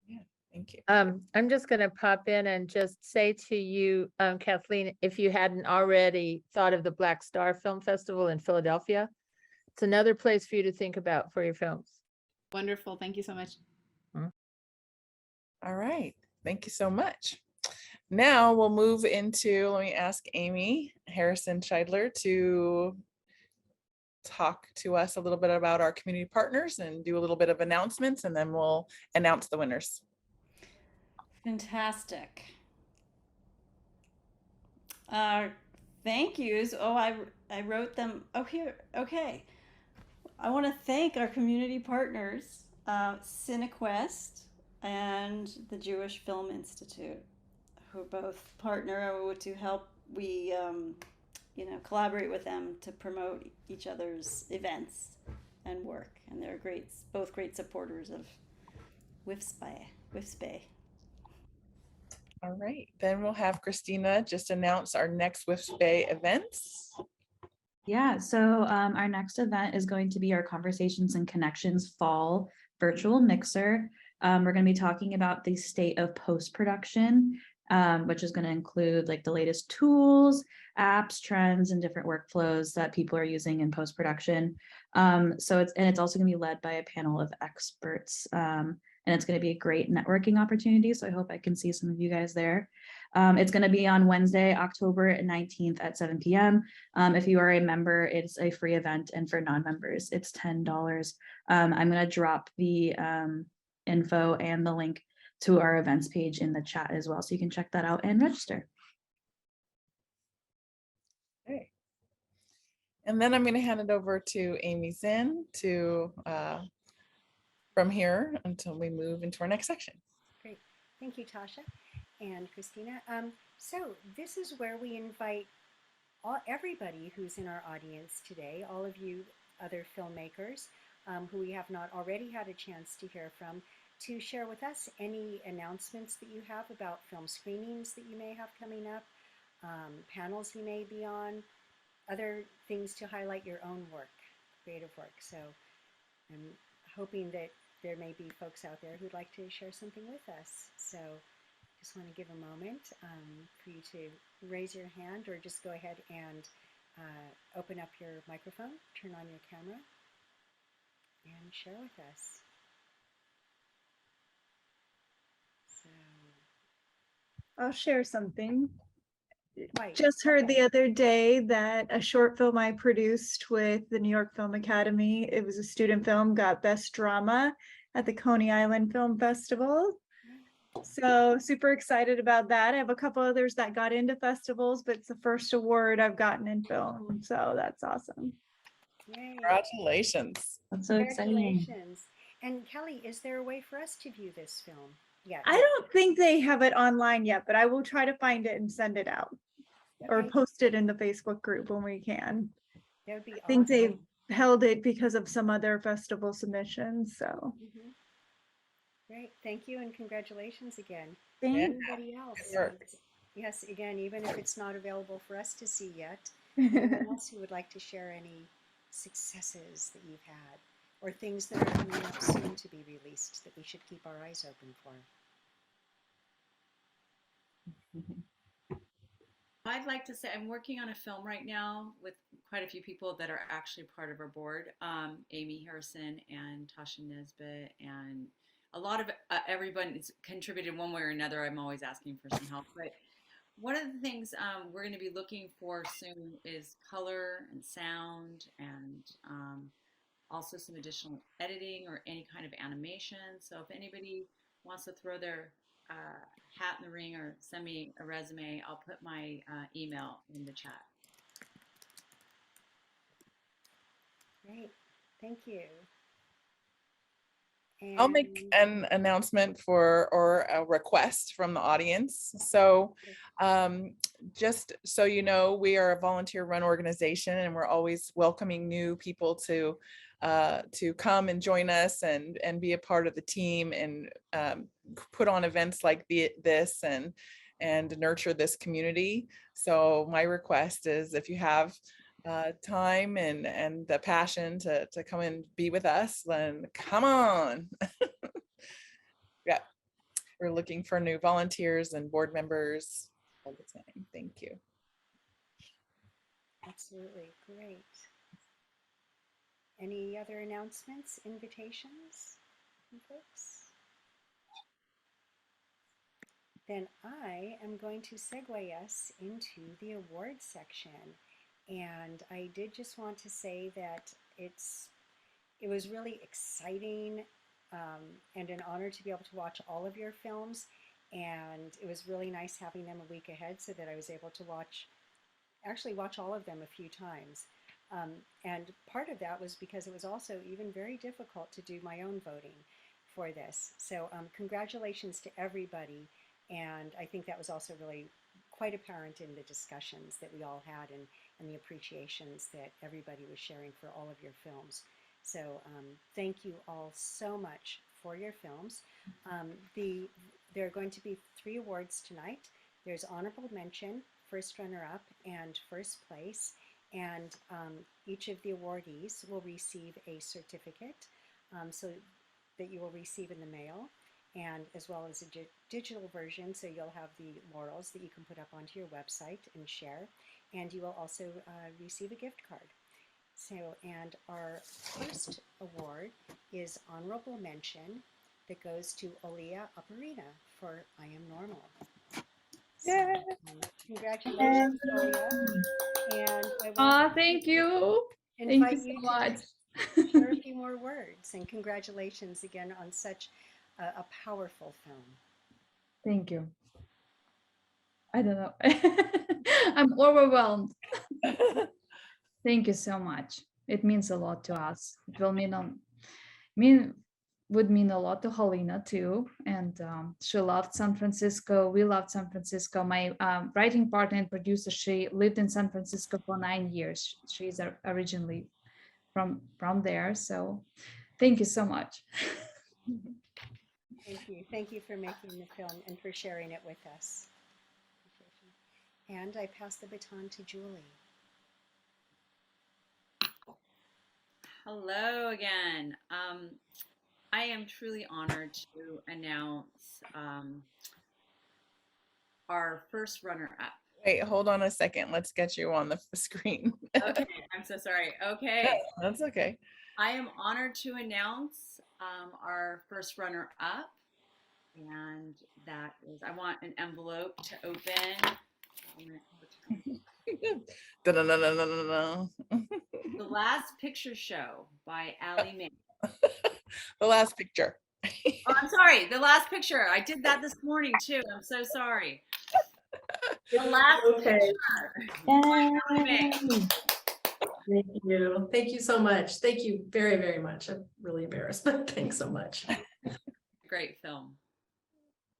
Yeah, thank you. I'm just going to pop in and just say to you, Kathleen, if you hadn't already thought of the Black Star Film Festival in Philadelphia, it's another place for you to think about for your films. Wonderful. Thank you so much. All right. Thank you so much. Now we'll move into, let me ask Amy Harrison Scheidler to talk to us a little bit about our community partners and do a little bit of announcements, and then we'll announce the winners. Fantastic. Thank yous. Oh, I wrote them. Oh, here. Okay. I want to thank our community partners, CineQuest and the Jewish Film Institute, who both partner to help we collaborate with them to promote each other's events and work. And they're both great supporters of WIFSFBA. All right, then we'll have Christina just announce our next WIFSFBA events. Yeah, so our next event is going to be our Conversations and Connections Fall Virtual Mixer. We're going to be talking about the state of post-production, which is going to include like the latest tools, apps, trends, and different workflows that people are using in post-production. So it's also going to be led by a panel of experts. And it's going to be a great networking opportunity. So I hope I can see some of you guys there. It's going to be on Wednesday, October 19th at 7 p.m. If you are a member, it's a free event. And for non-members, it's $10. I'm going to drop the info and the link to our events page in the chat as well. So you can check that out and register. Okay. And then I'm going to hand it over to Amy Zinn to from here until we move into our next section. Great. Thank you, Tasha and Christina. So this is where we invite everybody who's in our audience today, all of you other filmmakers who we have not already had a chance to hear from, to share with us any announcements that you have about film screenings that you may have coming up, panels you may be on, other things to highlight your own work, creative work. So I'm hoping that there may be folks out there who'd like to share something with us. So just want to give a moment for you to raise your hand or just go ahead and open up your microphone, turn on your camera, and share with us. So I'll share something. Right. Just heard the other day that a short film I produced with the New York Film Academy, it was a student film, got Best Drama at the Coney Island Film Festival. So super excited about that. I have a couple others that got into festivals, but it's the first award I've gotten in film. So that's awesome. Yay. Congratulations. That's so exciting. Congratulations. And Kelly, is there a way for us to view this film? Yeah. I don't think they have it online yet, but I will try to find it and send it out. Okay. Or post it in the Facebook group when we can. That would be awesome. I think they've held it because of some other festival submissions. So Great. Thank you and congratulations again. Thanks. Anybody else? Yes, again, even if it's not available for us to see yet, anyone else who would like to share any successes that you've had or things that are coming up soon to be released that we should keep our eyes open for? I'd like to say I'm working on a film right now with quite a few people that are actually part of our board. Amy Harrison and Tasha Nesbitt and a lot of everyone's contributed one way or another. I'm always asking for some help. But one of the things we're going to be looking for soon is color and sound and also some additional editing or any kind of animation. So if anybody wants to throw their hat in the ring or send me a resume, I'll put my email in the chat. Great. Thank you. I'll make an announcement or a request from the audience. So just so you know, we are a volunteer run organization, and we're always welcoming new people to come and join us and be a part of the team, and put on events like this and nurture this community. So my request is, if you have time and the passion to come and be with us, then come on. Yeah, we're looking for new volunteers and board members all the time. Thank you. Absolutely, great. Any other announcements, invitations from folks? Then I am going to segue us into the awards section. And I did just want to say that it was really exciting and an honor to be able to watch all of your films. And it was really nice having them a week ahead, so that I was able to actually watch all of them a few times. And part of that was because it was also even very difficult to do my own voting for this. So congratulations to everybody. And I think that was also really quite apparent in the discussions that we all had, and the appreciations that everybody was sharing for all of your films. So thank you all so much for your films. There are going to be 3 awards tonight. There's honorable mention, first runner-up, and first place. And each of the awardees will receive a certificate so that you will receive in the mail, and as well as a digital version, so you'll have the laurels that you can put up onto your website and share. And you will also receive a gift card. So, and our first award is honorable mention that goes to Olia Operina for I Am Normal. So, congratulations, Olia. And I want thank you. Invite Thank you so much. to share a few more words, and congratulations again on such a powerful film. Thank you. I don't know. I'm overwhelmed. Thank you so much. It means a lot to us. It will would mean a lot to Helena too. And she loved San Francisco. We loved San Francisco. My writing partner and producer, she lived in San Francisco for 9 years. She's originally from there. So thank you so much. Thank you. Thank you for making the film and for sharing it with us. And I pass the baton to Julie. Hello again. I am truly honored to announce our first runner-up. Wait, hold on a second. Let's get you on the screen. Okay, I'm so sorry. Okay. That's okay. I am honored to announce our first runner-up, and that is, I want an envelope to open. The Last Picture Show by Allie Mae. The Last Picture. Oh, I'm sorry. The Last Picture. I did that this morning too. I'm so sorry. The Last Picture. Allie Mae. Thank you. Thank you so much. Thank you very, very much. I'm really embarrassed, but thanks so much. Great film.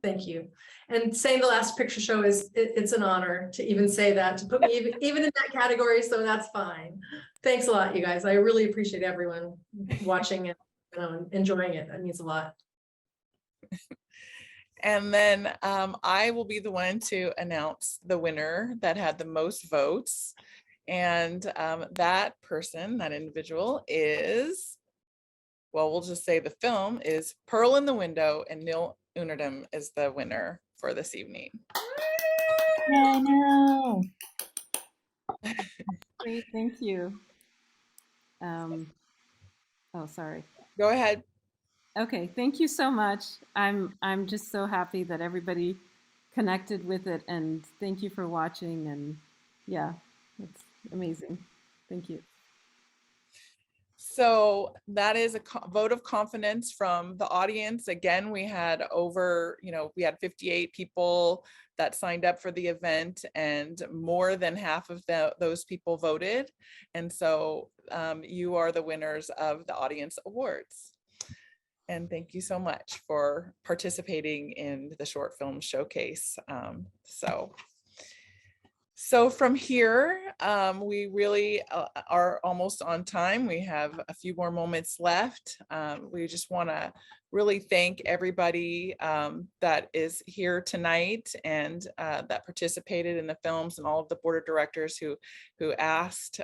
Thank you. And saying The Last Picture Show it's an honor to even say that, to put me even in that category, so that's fine. Thanks a lot, you guys. I really appreciate everyone watching it, enjoying it. That means a lot. And then I will be the one to announce the winner that had the most votes. And that person, that individual is, well, we'll just say the film is Pearl in the Window, and Nil Underdem is the winner for this evening. I know. Great, thank you. Oh, sorry. Go ahead. Okay, thank you so much. I'm just so happy that everybody connected with it, and thank you for watching. And yeah, it's amazing. Thank you. So that is a vote of confidence from the audience. Again, we had we had 58 people that signed up for the event, and more than half of those people voted. And so you are the winners of the audience awards. And thank you so much for participating in the short film showcase. So from here, we really are almost on time. We have a few more moments left. We just want to really thank everybody that is here tonight and that participated in the films, and all of the board of directors who asked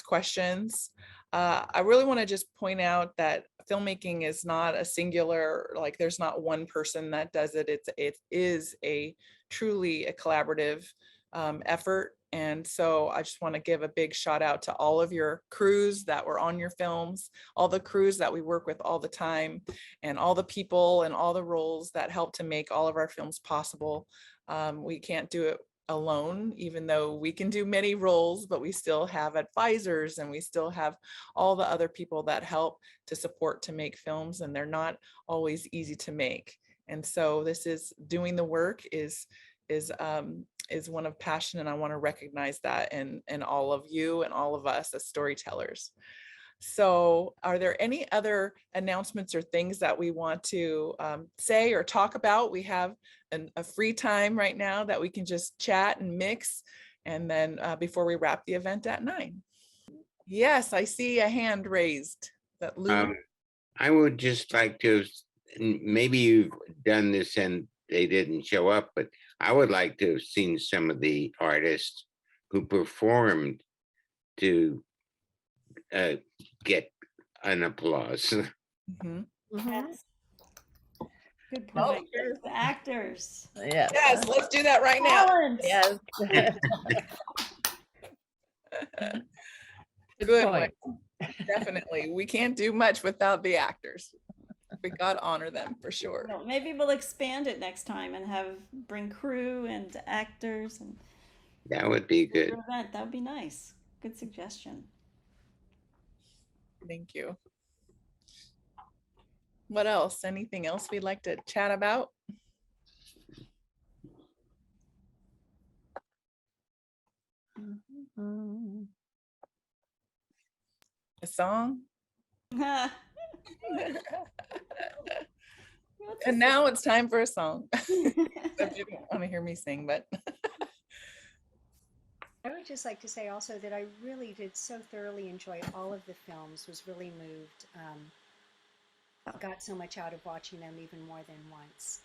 questions. I really want to just point out that filmmaking is not a singular, like there's not one person that does it. It is truly a collaborative effort. And so I just want to give a big shout out to all of your crews that were on your films, all the crews that we work with all the time, and all the people and all the roles that help to make all of our films possible. We can't do it alone, even though we can do many roles, but we still have advisors and we still have all the other people that help to support to make films, and they're not always easy to make. And so this is doing the work is one of passion, and I want to recognize that in all of you and all of us as storytellers. So are there any other announcements or things that we want to say or talk about? We have a free time right now that we can just chat and mix, and then before we wrap the event at 9. Yes, I see a hand raised. That I would just like to, maybe you've done this and they didn't show up, but I would like to have seen some of the artists who performed to get an applause. Mm-hmm. Yes. Good point. The actors. Yes. Yes, let's do that right now. Yes. Good point. Definitely. We can't do much without the actors. We got to honor them for sure. Well, maybe we'll expand it next time and bring crew and actors. And that would be good. That would be nice. Good suggestion. Thank you. What else? Anything else we'd like to chat about? A song? And now it's time for a song. If you don't want to hear me sing, but I would just like to say also that I really did so thoroughly enjoy all of the films, was really moved, got so much out of watching them even more than once,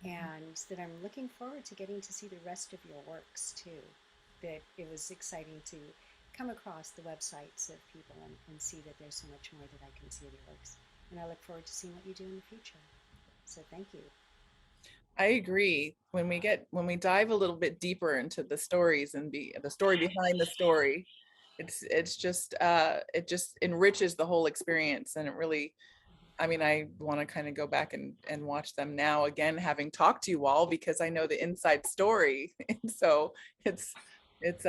and that I'm looking forward to getting to see the rest of your works too. That it was exciting to come across the websites of people and see that there's so much more that I can see of your works. And I look forward to seeing what you do in the future. So thank you. I agree. When we dive a little bit deeper into the stories and the story behind the story, it just enriches the whole experience. And it really, I mean, I want to kind of go back and watch them now again, having talked to you all, because I know the inside story. And so it's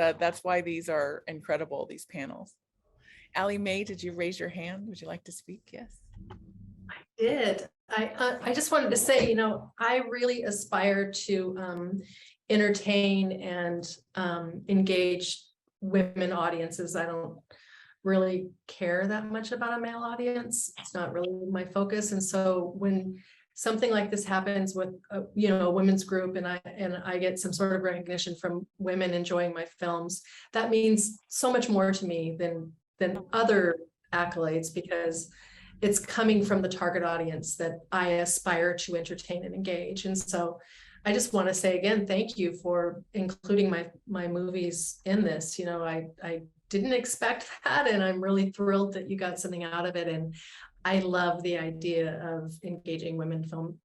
that's why these are incredible, these panels. Allie Mae, did you raise your hand? Would you like to speak? Yes. I did. I just wanted to say, I really aspire to entertain and engage women audiences. I don't really care that much about a male audience. It's not really my focus. And so when something like this happens with a women's group, and I get some sort of recognition from women enjoying my films, that means so much more to me than other accolades, because it's coming from the target audience that I aspire to entertain and engage. And so I just want to say again, thank you for including my movies in this. I didn't expect that, and I'm really thrilled that you got something out of it. And I love the idea of engaging women film,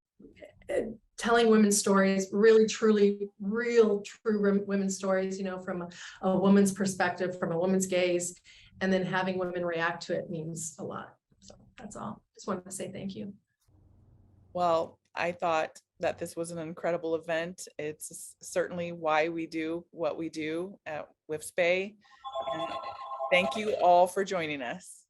telling women's stories, really, truly, real, true women's stories, from a woman's perspective, from a woman's gaze, and then having women react to it means a lot. So that's all. Just wanted to say thank you. Well, I thought that this was an incredible event. It's certainly why we do what we do at WIFSFBA. Thank you all for joining us.